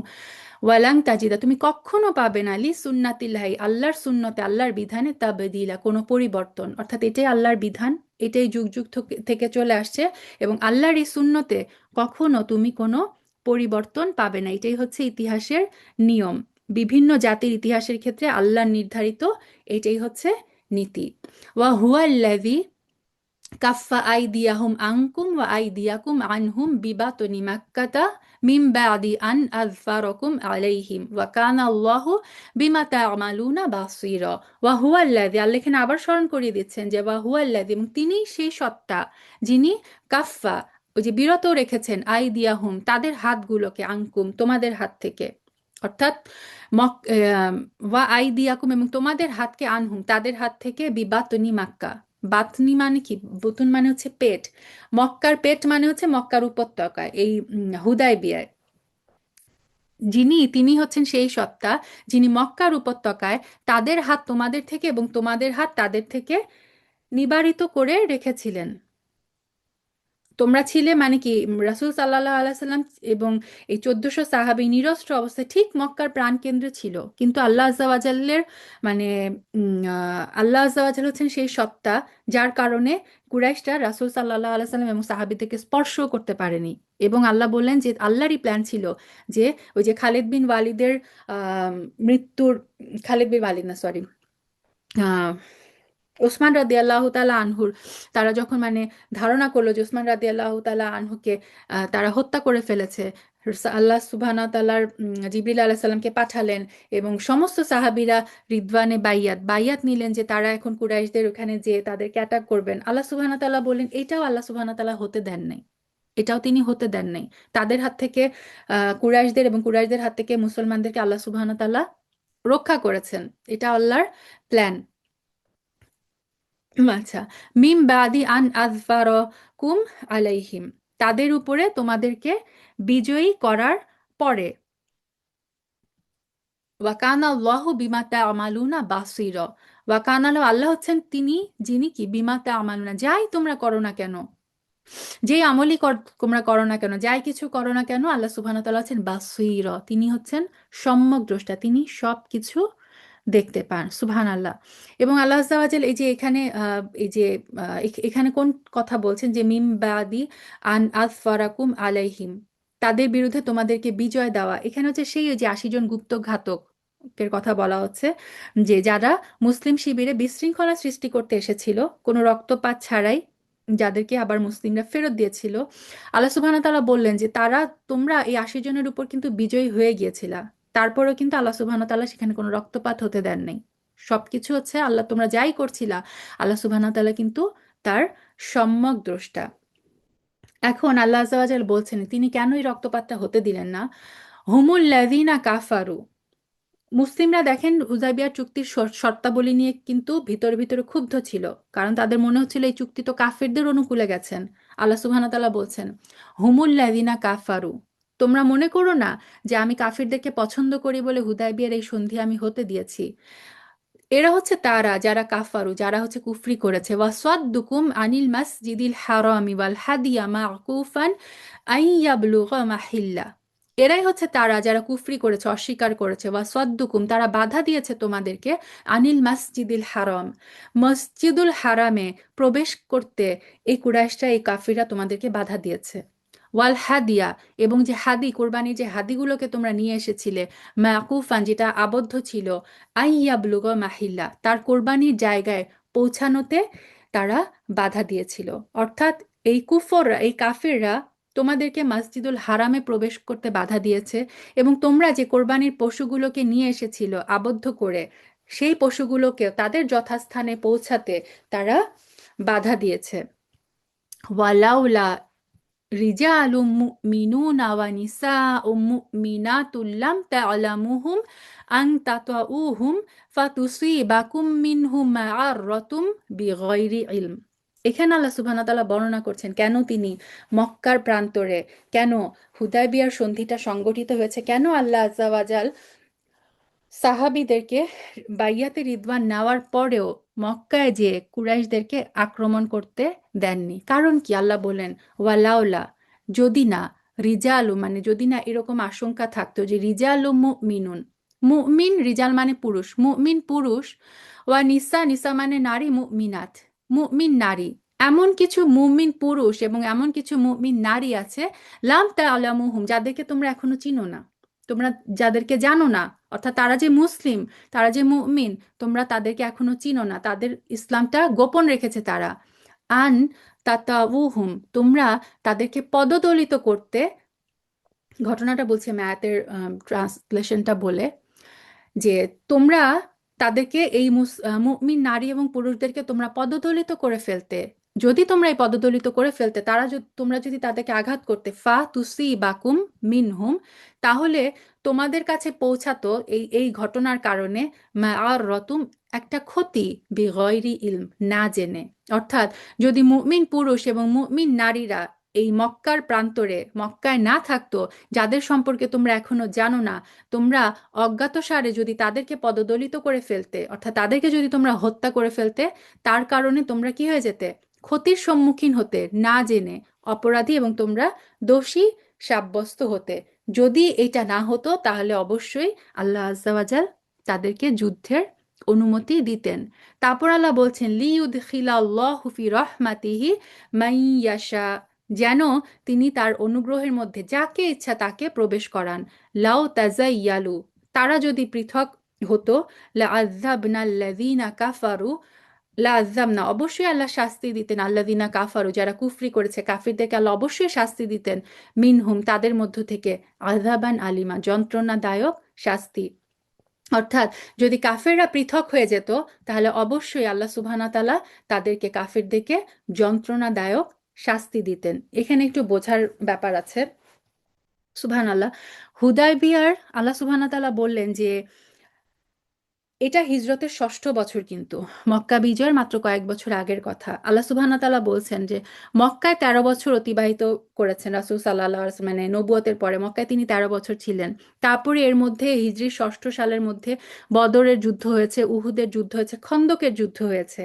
ওয়ালাং তাজিদা, তুমি কখনো পাবে না, সুন্নাতিল্লাহি, আল্লাহর সুন্নতে, আল্লাহর বিধানে, তাবদীলা, কোনো পরিবর্তন, অর্থাৎ এটাই আল্লাহর বিধান, এটাই যুগ যুগ থেকে চলে আসছে, এবং আল্লাহর এই সুন্নতে কখনো তুমি কোনো পরিবর্তন পাবে না, এটাই হচ্ছে ইতিহাসের নিয়ম, বিভিন্ন জাতির ইতিহাসের ক্ষেত্রে আল্লাহর নির্ধারিত এটাই হচ্ছে নীতি। ওয়া হুয়াল্লাযী কাফফা আইদিয়াহুম আনকুম ওয়া আইদিয়াকুম আনহুম বিবাতনি মাক্কাতা মিন বাদি আন আযফারাকুম আলাইহিম ওয়া কানা আল্লাহু বিমা তা'মালুনা বাসীরা। ওয়া হুয়াল্লাযী, আল্লাহ এখানে আবার স্মরণ করিয়ে দিচ্ছেন যে ওয়া হুয়াল্লাযী, এবং তিনিই সেই সত্তা যিনি কাফফা, ওই যে বিরত রেখেছেন, আইদিয়াহুম তাদের হাতগুলোকে, আনকুম তোমাদের হাত থেকে, অর্থাৎ ওয়া আইদিয়াকুম এবং তোমাদের হাতকে, আনহুম তাদের হাত থেকে, বিবাতনি মাক্কা, বাতনি মানে কি, বুতুন মানে হচ্ছে পেট, মক্কার পেট মানে হচ্ছে মক্কার উপত্যকায়, এই হুদায়বিয়ায় তিনি হচ্ছেন সেই সত্তা যিনি মক্কার উপত্যকায় তাদের হাত তোমাদের থেকে এবং তোমাদের হাত তাদের থেকে নিবারিত করে রেখেছিলেন। তোমরা ছিলে মানে কি, রাসূল সাল্লাল্লাহু আলাইহি সাল্লাম এবং এই 1400 সাহাবী নিরস্ত্র অবস্থায় ঠিক মক্কার প্রাণকেন্দ্রে ছিল, কিন্তু আল্লাহ আজ্জা ওয়াজাল্লের মানে আল্লাহ আজ্জা ওয়াজাল হচ্ছেন সেই সত্তা যার কারণে কুরাইশরা রাসূল সাল্লাল্লাহু আলাইহি সাল্লাম এবং সাহাবীদেরকে স্পর্শ করতে পারেনি। এবং আল্লাহ বললেন যে আল্লাহরই প্ল্যান ছিল যে ওই যে খালিদ বিন ওয়ালিদের মৃত্যুর, খালিদ বিন ওয়ালিদ না সরি, ওসমান রাদিয়াল্লাহু তাআলা আনহুর, তারা যখন মানে ধারণা করলো যে ওসমান রাদিয়াল্লাহু তাআলা আনহুকে তারা হত্যা করে ফেলেছে, আল্লাহ সুবহানাহু ওয়া তাআলার জিবরিল আলাইহিস সালামকে পাঠালেন এবং সমস্ত সাহাবীরা রিদওয়ানে বাইয়াত বাইয়াত নিলেন যে তারা এখন কুরাইশদের ওখানে যে তাদেরকে অ্যাটাক করবেন। আল্লাহ সুবহানাহু ওয়া তাআলা বললেন এটাও আল্লাহ সুবহানাহু ওয়া তাআলা হতে দেন নাই, এটাও তিনি হতে দেন নাই। তাদের হাত থেকে কুরাইশদের এবং কুরাইশদের হাত থেকে মুসলমানদেরকে আল্লাহ সুবহানাহু ওয়া তাআলা রক্ষা করেছেন। এটা আল্লাহর প্ল্যান। আচ্ছা, মিম বাদি আন আযফারাকুম আলাইহিম, তাদের উপরে তোমাদেরকে বিজয়ী করার পরে, ওয়াকানা আল্লাহু বিমা তা'মালুনা বাসীরা, ওয়াকানা আল্লাহ হচ্ছেন তিনি যিনি কি, বিমা তা'মালুনা যাই তোমরা করো না কেন, যেই আমলই তোমরা করো না কেন, যাই কিছু করো না কেন, আল্লাহ সুবহানাহু ওয়া তাআলা হচ্ছেন বাসীর, তিনি হচ্ছেন সম্যক দ্রষ্টা, তিনি সব কিছু দেখতে পান। সুবহান আল্লাহ। এবং আল্লাহ আজ্জা ওয়া জাল এই যে এখানে এই যে এখানে কোন কথা বলছেন যে মিম বাদি আন আযফারাকুম আলাইহিম, তাদের বিরুদ্ধে তোমাদেরকে বিজয় দেওয়া, এখানে হচ্ছে সেই ওই যে 80 জন গুপ্ত ঘাতকের কথা বলা হচ্ছে, যে যারা মুসলিম শিবিরে বিশৃঙ্খলা সৃষ্টি করতে এসেছিল কোনো রক্তপাত ছাড়াই, যাদেরকে আবার মুসলিমরা ফেরত দিয়েছিল। আল্লাহ সুবহানাহু ওয়া তাআলা বললেন যে তোমরা এই 80 জনের উপর কিন্তু বিজয়ী হয়ে গিয়েছিলা, তারপরেও কিন্তু আল্লাহ সুবহানাহু ওয়া তাআলা সেখানে কোনো রক্তপাত হতে দেন নাই। সবকিছু হচ্ছে আল্লাহ, তোমরা যাই করছিলা, আল্লাহ সুবহানাহু ওয়া তাআলা কিন্তু তার সম্যক দ্রষ্টা। এখন আল্লাহ আজ্জা ওয়া জাল বলছেন তিনি কেন এই রক্তপাতটা হতে দিলেন না। হুমুল লাযিনা কাফারু, মুসলিমরা দেখেন হুদায়বিয়ার চুক্তির শর্তাবলী নিয়ে কিন্তু ভিতরে ভিতরে ক্ষুব্ধ ছিল, কারণ তাদের মনে হচ্ছিল এই চুক্তি তো কাফেরদের অনুকূলে গেছেন। আল্লাহ সুবহানাহু ওয়া তাআলা বলছেন হুমুল লাযিনা কাফারু, তোমরা মনে করো না যে আমি কাফিরদেরকে পছন্দ করি বলে হুদায়বিয়ার এই সন্ধি আমি হতে দিয়েছি। এরা হচ্ছে তারা যারা কাফারু, যারা হচ্ছে কুফরি করেছে, ওয়াসাদ্দুকুম আনিল মাসজিদিল হারামি ওয়াল হাদিয়া মাকুফান আইয়াবলুগা মাহিল্লা, এরাই হচ্ছে তারা যারা কুফরি করেছে, অস্বীকার করেছে, ওয়াসাদ্দুকুম তারা বাধা দিয়েছে তোমাদেরকে, আনিল মাসজিদিল হারাম, মসজিদুল হারামে প্রবেশ করতে, এই কুরাইশরা এই কাফিররা তোমাদেরকে বাধা দিয়েছে। ওয়াল হাদিয়া, এবং যে হাদি কোরবানি যে হাদিগুলোকে তোমরা নিয়ে এসেছিলে, মাকুফান যেটা আবদ্ধ ছিল, আইয়াবলুগ মাহিল্লা তার কোরবানির জায়গায় পৌঁছানোতে তারা বাধা দিয়েছিল। অর্থাৎ এই কুফররা, এই কাফিররা তোমাদেরকে মসজিদুল হারামে প্রবেশ করতে বাধা দিয়েছে, এবং তোমরা যে কোরবানির পশুগুলোকে নিয়ে এসেছিল আবদ্ধ করে, সেই পশুগুলোকে তাদের যথাস্থানে পৌঁছাতে তারা বাধা দিয়েছে। ওয়ালাউলা রিজালুম মুমিনুনা ওয়া নিসাউম মুমিনাতুল লাম তা'লামুহুম আন তাতাউহুম ফাতুসিবাকুম মিনহুম মা'আরাতুম বিগাইরি ইলম, এখানে আল্লাহ সুবহানাহু ওয়া তাআলা বর্ণনা করছেন কেন তিনি মক্কার প্রান্তরে, কেন হুদায়বিয়ার সন্ধিটা সংগঠিত হয়েছে, কেন আল্লাহ আজ্জা ওয়া জাল সাহাবীদেরকে বাইয়াতে রিদওয়ান নেওয়ার পরেও মক্কায় যে কুরাইশদেরকে আক্রমণ করতে দেননি। কারণ কি, আল্লাহ বলেন ওয়ালাউলা, যদি না, রিজালু মানে যদি না এরকম আশঙ্কা থাকতো যে রিজালু মুমিনুন, মুমিন রিজাল মানে পুরুষ, মুমিন পুরুষ, ওয়া নিসা নিসা মানে নারী, মুমিনাত মুমিন নারী, এমন কিছু মুমিন পুরুষ এবং এমন কিছু মুমিন নারী আছে, লাম তা'লামুহুম যাদেরকে তোমরা এখনো চিনো না, তোমরা যাদেরকে জানো না, অর্থাৎ তারা যে মুসলিম, তারা যে মুমিন, তোমরা তাদেরকে এখনো চিনো না, তাদের ইসলামটা গোপন রেখেছে তারা। আন তাতাউহুম, তোমরা তাদেরকে পদদলিত করতে, ঘটনাটা বলছি আমি আয়াতের ট্রান্সলেশনটা বলে, যে তোমরা তাদেরকে এই মুমিন নারী এবং পুরুষদেরকে তোমরা পদদলিত করে ফেলতে। যদি তোমরা এই পদদলিত করে ফেলতে, তারা যদি, তোমরা যদি তাদেরকে আঘাত করতে, ফা তুসি বাকুম মিনহুম, তাহলে তোমাদের কাছে পৌঁছাতো এই এই ঘটনার কারণে মা আর রতুম, একটা ক্ষতি, বিগয়রি ইলম, না জেনে। অর্থাৎ যদি মুমিন পুরুষ এবং মুমিন নারীরা এই মক্কার প্রান্তরে, মক্কায় না থাকতো, যাদের সম্পর্কে তোমরা এখনো জানো না, তোমরা অজ্ঞাতসারে যদি তাদেরকে পদদলিত করে ফেলতে, অর্থাৎ তাদেরকে যদি তোমরা হত্যা করে ফেলতে, তার কারণে তোমরা কি হয়ে যেতে, ক্ষতির সম্মুখীন হতে, না জেনে অপরাধী, এবং তোমরা দোষী সাব্যস্ত হতে। যদি এটা না হতো তাহলে অবশ্যই আল্লাহ আজ্জাওয়াজাল তাদেরকে যুদ্ধের অনুমতি দিতেন। তারপর আল্লাহ বলছেন লিইউদখিলাল্লাহু ফি রাহমাতিহি মাইয়াশা, যেন তিনি তার অনুগ্রহের মধ্যে যাকে ইচ্ছা তাকে প্রবেশ করান। লাউ তাজাইয়ালু, তারা যদি পৃথক হতো, লাআযাবনাল্লাযীনা কাফারু, লাআযাবনা, অবশ্যই আল্লাহ শাস্তি দিতেন, আল্লাযীনা কাফারু, যারা কুফরি করেছে, কাফিরদেরকে আল্লাহ অবশ্যই শাস্তি দিতেন, মিনহুম, তাদের মধ্য থেকে, আযাবান আলিমা, যন্ত্রণাদায়ক শাস্তি। অর্থাৎ যদি কাফেররা পৃথক হয়ে যেত, তাহলে অবশ্যই আল্লাহ সুবহানাহু ওয়া তাআলা তাদেরকে, কাফেরদেরকে যন্ত্রণাদায়ক শাস্তি দিতেন। এখানে একটু বোঝার ব্যাপার আছে। সুবহানাল্লাহ, হুদায়বিয়ার আল্লাহ সুবহানাহু ওয়া তাআলা বললেন যে এটা হিজরতের ষষ্ঠ বছর, কিন্তু মক্কা বিজয়ের মাত্র কয়েক বছর আগের কথা। আল্লাহ সুবহানাহু ওয়া তাআলা বলছেন যে মক্কায় 13 বছর অতিবাহিত করেছেন রাসূল সাল্লাল্লাহু আলাইহি ওয়াসাল্লাম, মানে নবুয়তের পরে মক্কায় তিনি 13 বছর ছিলেন। তারপরে এর মধ্যে হিজরির ষষ্ঠ সালের মধ্যে বদরের যুদ্ধ হয়েছে, উহুদের যুদ্ধ হয়েছে, খন্দকের যুদ্ধ হয়েছে।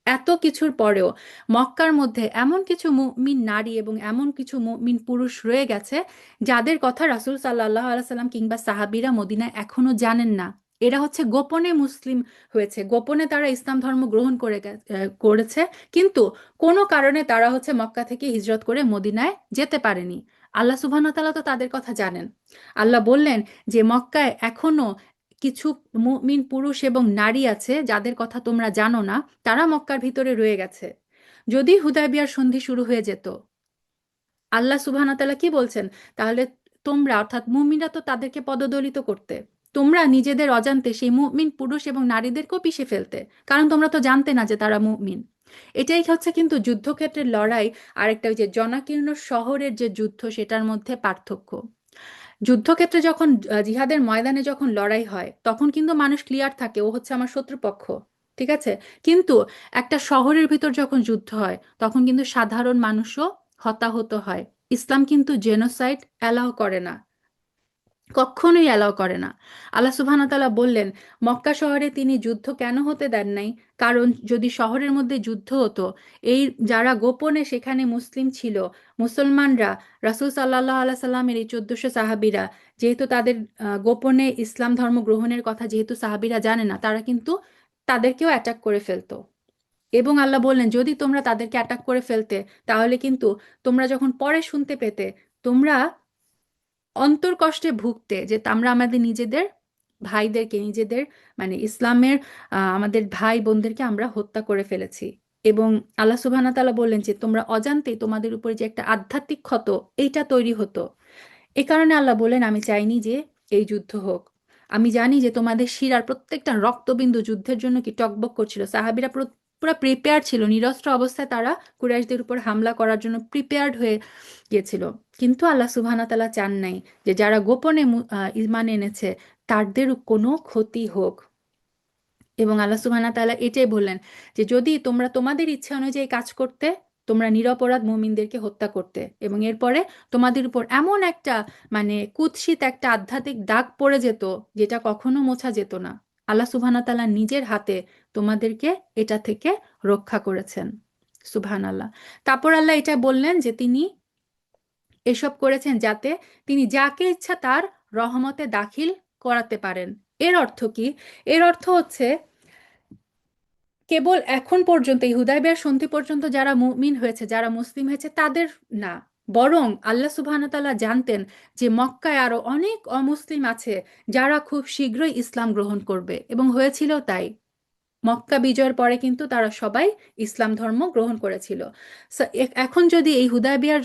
এত কিছুর পরেও মক্কার মধ্যে এমন কিছু মুমিন নারী এবং এমন কিছু মুমিন পুরুষ রয়ে গেছে যাদের কথা রাসূল সাল্লাল্লাহু আলাইহি সাল্লাম কিংবা সাহাবীরা মদিনায় এখনো জানেন না। এরা হচ্ছে গোপনে মুসলিম হয়েছে, গোপনে তারা ইসলাম ধর্ম গ্রহণ করেছে, কিন্তু কোনো কারণে তারা হচ্ছে মক্কা থেকে হিজরত করে মদিনায় যেতে পারেনি। আল্লাহ সুবহানাহু ওয়া তাআলা তো তাদের কথা জানেন। আল্লাহ বললেন যে মক্কায় এখনো কিছু মুমিন পুরুষ এবং নারী আছে যাদের কথা তোমরা জানো না, তারা মক্কার ভিতরে রয়ে গেছে। যদি হুদায়বিয়ার সন্ধি শুরু হয়ে যেত, আল্লাহ সুবহানাহু ওয়া তাআলা কি বলছেন, তাহলে তোমরা, অর্থাৎ মুমিনরা তো তাদেরকে পদদলিত করতে, তোমরা নিজেদের অজান্তে সেই মুমিন পুরুষ এবং নারীদেরকেও পিষে ফেলতে, কারণ তোমরা তো জানতে না যে তারা মুমিন। এটাই হচ্ছে কিন্তু যুদ্ধক্ষেত্রের লড়াই আর একটা, ওই যে জনাকীর্ণ শহরের যে যুদ্ধ, সেটার মধ্যে পার্থক্য। যুদ্ধক্ষেত্রে যখন জিহাদের ময়দানে যখন লড়াই হয়, তখন কিন্তু মানুষ ক্লিয়ার থাকে ও হচ্ছে আমার শত্রুপক্ষ, ঠিক আছে। কিন্তু একটা শহরের ভিতর যখন যুদ্ধ হয়, তখন কিন্তু সাধারণ মানুষও হতাহত হয়। ইসলাম কিন্তু জেনোসাইড অ্যালাউ করে না, কখনোই অ্যালাউ করে না। আল্লাহ সুবহানাহু ওয়া তাআলা বললেন মক্কা শহরে তিনি যুদ্ধ কেন হতে দেন নাই, কারণ যদি শহরের মধ্যে যুদ্ধ হতো, এই যারা গোপনে সেখানে মুসলিম ছিল, মুসলমানরা, রাসূল সাল্লাল্লাহু আলাইহি সাল্লামের এই 1400 সাহাবীরা, যেহেতু তাদের গোপনে ইসলাম ধর্ম গ্রহণের কথা যেহেতু সাহাবীরা জানে না, তারা কিন্তু তাদেরকেও অ্যাটাক করে ফেলতো। এবং আল্লাহ বললেন যদি তোমরা তাদেরকে অ্যাটাক করে ফেলতে, তাহলে কিন্তু তোমরা যখন পরে শুনতে পেতে, তোমরা অন্তর কষ্টে ভুগতে যে আমরা আমাদের নিজেদের ভাইদেরকে, নিজেদের মানে ইসলামের আমাদের ভাই বোনদেরকে আমরা হত্যা করে ফেলেছি। এবং আল্লাহ সুবহানাহু ওয়া তাআলা বললেন যে তোমরা অজান্তেই তোমাদের উপরে যে একটা আধ্যাত্মিক ক্ষত, এইটা তৈরি হতো। এ কারণে আল্লাহ বলেন আমি চাইনি যে এই যুদ্ধ হোক। আমি জানি যে তোমাদের শিরার প্রত্যেকটা রক্তবিন্দু যুদ্ধের জন্য কি টকবক করছিল। সাহাবীরা পুরো প্রিপেয়ার ছিল, নিরস্ত্র অবস্থায় তারা কুরাইশদের উপর হামলা করার জন্য প্রিপেয়ার্ড হয়ে গিয়েছিল। কিন্তু আল্লাহ সুবহানাহু ওয়া তাআলা চান নাই যে যারা গোপনে ঈমান এনেছে তাদের কোনো ক্ষতি হোক। এবং আল্লাহ সুবহানাহু ওয়া তাআলা এটাই বললেন যে যদি তোমরা তোমাদের ইচ্ছা অনুযায়ী কাজ করতে, তোমরা নিরপরাধ মুমিনদেরকে হত্যা করতে, এবং এরপরে তোমাদের উপর এমন একটা মানে কুৎসিত একটা আধ্যাত্মিক দাগ পড়ে যেত যেটা কখনো মোছা যেত না। আল্লাহ সুবহানাহু ওয়া তাআলা নিজের হাতে তোমাদেরকে এটা থেকে রক্ষা করেছেন। সুবহানাল্লাহ। তারপর আল্লাহ এটা বললেন যে তিনি এসব করেছেন যাতে তিনি যাকে ইচ্ছা তার রহমতে দাখিল করাতে পারেন। এর অর্থ কি? এর অর্থ হচ্ছে কেবল এখন পর্যন্ত এই হুদায়বিয়ার সন্ধি পর্যন্ত যারা মুমিন হয়েছে, যারা মুসলিম হয়েছে তাদের না, বরং আল্লাহ সুবহানাহু ওয়া তাআলা জানতেন যে মক্কায় আরো অনেক অমুসলিম আছে যারা খুব শীঘ্রই ইসলাম গ্রহণ করবে, এবং হয়েছিল তাই। মক্কা বিজয়ের পরে কিন্তু তারা সবাই ইসলাম ধর্ম গ্রহণ করেছিল। এখন যদি এই হুদায়বিয়ার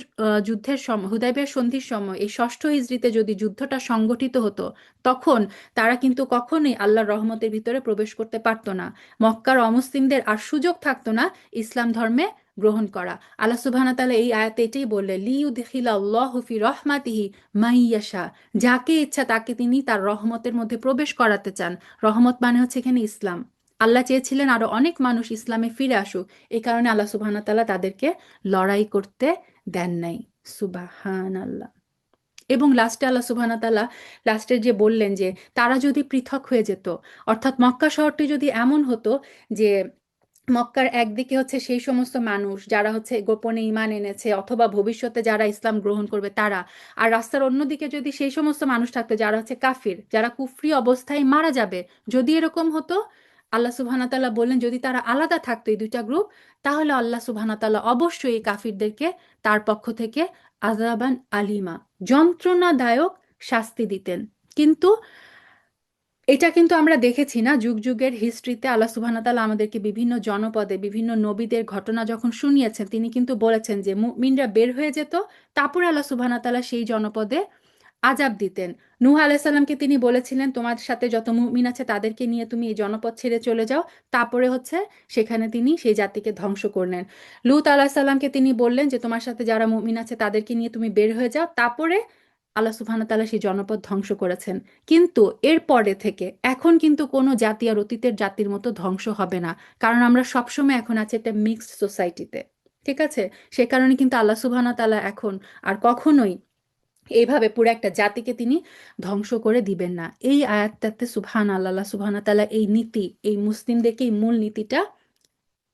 যুদ্ধের সময়, হুদায়বিয়ার সন্ধির সময়, এই ষষ্ঠ হিজরিতে যদি যুদ্ধটা সংগঠিত হতো, তখন তারা কিন্তু কখনোই আল্লাহর রহমতের ভিতরে প্রবেশ করতে পারতো না। মক্কার অমুসলিমদের আর সুযোগ থাকতো না ইসলাম ধর্মে গ্রহণ করা। আল্লাহ সুবহানাহু ওয়া তাআলা এই আয়াতে এটাই বললেন, লিইউদখিলাল্লাহু ফি রাহমাতিহি মাইয়াশা, যাকে ইচ্ছা তাকে তিনি তার রহমতের মধ্যে প্রবেশ করাতে চান। রহমত মানে হচ্ছে এখানে ইসলাম। আল্লাহ চেয়েছিলেন আরো অনেক মানুষ ইসলামে ফিরে আসুক, এই কারণে আল্লাহ সুবহানাহু ওয়া তাআলা তাদেরকে লড়াই করতে দেন নাই। সুবাহান আল্লাহ। এবং লাস্টে আল্লাহ সুবহানাহু ওয়া তাআলা লাস্টে যে বললেন যে তারা যদি পৃথক হয়ে যেত, অর্থাৎ মক্কা শহরটি যদি এমন হতো যে মক্কার একদিকে হচ্ছে সেই সমস্ত মানুষ যারা হচ্ছে গোপনে ঈমান এনেছে অথবা ভবিষ্যতে যারা ইসলাম গ্রহণ করবে তারা, আর রাস্তার অন্যদিকে যদি সেই সমস্ত মানুষ থাকতো যারা হচ্ছে কাফির, যারা কুফরি অবস্থায় মারা যাবে, যদি এরকম হতো, আল্লাহ সুবহানাহু ওয়া তাআলা বললেন যদি তারা আলাদা থাকতো এই দুইটা গ্রুপ, তাহলে আল্লাহ সুবহানাহু ওয়া তাআলা অবশ্যই এই কাফিরদেরকে তার পক্ষ থেকে আযাবান আলিমা, যন্ত্রণাদায়ক শাস্তি দিতেন। কিন্তু এটা কিন্তু আমরা দেখেছি না, যুগ যুগের হিস্ট্রিতে আল্লাহ সুবহানাহু ওয়া তাআলা আমাদেরকে বিভিন্ন জনপদে বিভিন্ন নবীদের ঘটনা যখন শুনিয়েছেন, তিনি কিন্তু বলেছেন যে মুমিনরা বের হয়ে যেত, তারপরে আল্লাহ সুবহানাহু ওয়া তাআলা সেই জনপদে আযাব দিতেন। নূহ আলাইহিস সালামকে তিনি বলেছিলেন তোমার সাথে যত মুমিন আছে তাদেরকে নিয়ে তুমি এই জনপদ ছেড়ে চলে যাও, তারপরে হচ্ছে সেখানে তিনি সেই জাতিকে ধ্বংস করলেন। লূত আলাইহিস সালামকে তিনি বললেন যে তোমার সাথে যারা মুমিন আছে তাদেরকে নিয়ে তুমি বের হয়ে যাও, তারপরে আল্লাহ সুবহানাহু ওয়া তাআলা সেই জনপদ ধ্বংস করেছেন। কিন্তু এর পরে থেকে এখন কিন্তু কোনো জাতি আর অতীতের জাতির মতো ধ্বংস হবে না, কারণ আমরা সবসময় এখন আছি একটা মিক্সড সোসাইটিতে। ঠিক আছে? সে কারণে কিন্তু আল্লাহ সুবহানাহু ওয়া তাআলা এখন আর কখনোই এইভাবে পুরো একটা জাতিকে তিনি ধ্বংস করে দিবেন না। এই আয়াতটাতে সুবহান আল্লাহ, আল্লাহ সুবহানাহু ওয়া তাআলা এই নীতি, এই মুসলিমদেরকে এই মূল নীতিটা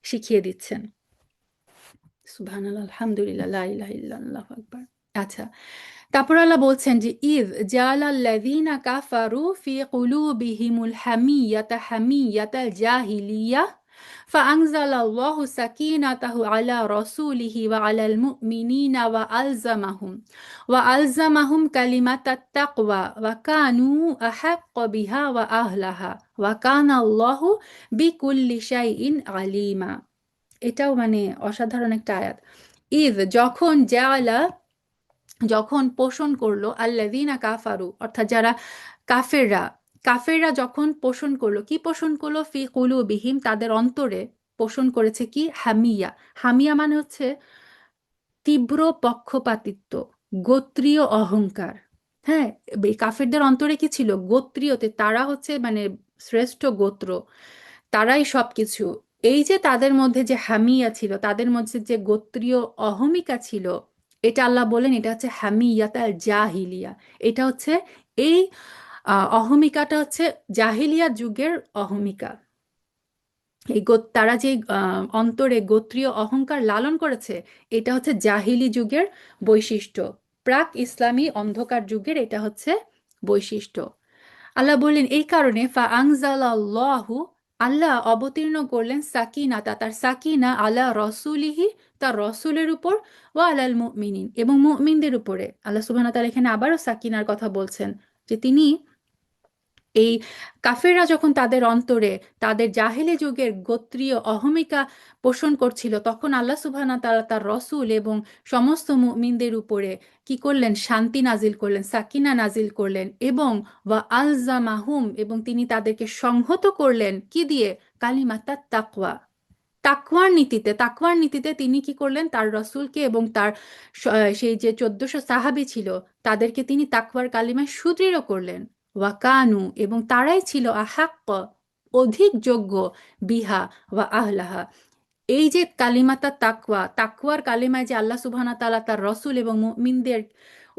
শিখিয়ে দিচ্ছেন। সুবহানাল্লাহ, আলহামদুলিল্লাহ, লা ইলাহা ইল্লাল্লাহু আকবার। আচ্ছা, তারপর আল্লাহ বলছেন যে ইয জালাল্লাযীনা কাফারু ফি কুলুবিহিমুল হামিয়াতা হামিয়াতাল জাহিলিয়াহ ফাআনজালাল্লাহু সাকিনাতাহু আলা রাসূলিহি ওয়া আলাল মুমিনিনা ওয়া আলজামাহুম কালিমাতাত তাকওয়া ওয়া কানু আহাক্কা বিহা ওয়া আহলাহা ওয়া কানাল্লাহু বিকুল্লি শাইইন আলিমা। এটাও মানে অসাধারণ একটা আয়াত। ইয যখন জাআলা, যখন পোষণ করলো, আল্লাযীনা কাফারু অর্থাৎ যারা কাফেররা, কাফেররা যখন পোষণ করলো, কি পোষণ করলো? ফি কুলুবিহিম তাদের অন্তরে পোষণ করেছে কি? হামিয়া। হামিয়া মানে হচ্ছে তীব্র পক্ষপাতিত্ব, গোত্রীয় অহংকার। হ্যাঁ, এই কাফেরদের অন্তরে কি ছিল? গোত্রীয়তে, তারা হচ্ছে মানে শ্রেষ্ঠ গোত্র, তারাই সবকিছু। এই যে তাদের মধ্যে যে হামিয়া ছিল, তাদের মধ্যে যে গোত্রীয় অহমিকা ছিল, এটা আল্লাহ বলেন এটা হচ্ছে হামিয়াতা জাহিলিয়া। এটা হচ্ছে এই অহমিকাটা হচ্ছে জাহিলিয়া যুগের অহমিকা। এই তারা যে অন্তরে গোত্রীয় অহংকার লালন করেছে, এটা হচ্ছে জাহিলি যুগের বৈশিষ্ট্য, প্রাক ইসলামী অন্ধকার যুগের এটা হচ্ছে বৈশিষ্ট্য। আল্লাহ বললেন এই কারণে ফাআনজালাল্লাহু, আল্লাহ অবতীর্ণ করলেন সাকিনাতা, তার সাকিনা আলা রসুলিহি, তার রসুলের উপর, ওয়া আলাল মুমিনিন এবং মুমিনদের উপরে। আল্লাহ সুবহানাহু ওয়া তাআলা এখানে আবারও সাকিনার কথা বলছেন যে তিনি এই কাফেররা যখন তাদের অন্তরে তাদের জাহেলি যুগের গোত্রীয় অহমিকা পোষণ করছিল, তখন আল্লাহ সুবহানাহু ওয়া তাআলা তার রসুল এবং সমস্ত মুমিনদের উপরে কি করলেন? শান্তি নাজিল করলেন, সাকিনা নাজিল করলেন, এবং ওয়া আলজামাহুম এবং তিনি তাদেরকে সংহত করলেন কি দিয়ে? কালিমাতাত তাকওয়া, তাকওয়ার নীতিতে। তাকওয়ার নীতিতে তিনি কি করলেন? তার রসুলকে এবং তার সেই যে 1400 সাহাবী ছিল তাদেরকে তিনি তাকওয়ার কালিমায় সুদৃঢ় করলেন। ওয়াকানু এবং তারাই ছিল আহাক্ক, অধিক যোগ্য, বিহা ওয়া আহলাহা, এই যে কালিমাতা তাকওয়া, তাকওয়ার কালিমায় যে আল্লাহ সুবহানাহু ওয়া তাআলা তার রসুল এবং মুমিনদের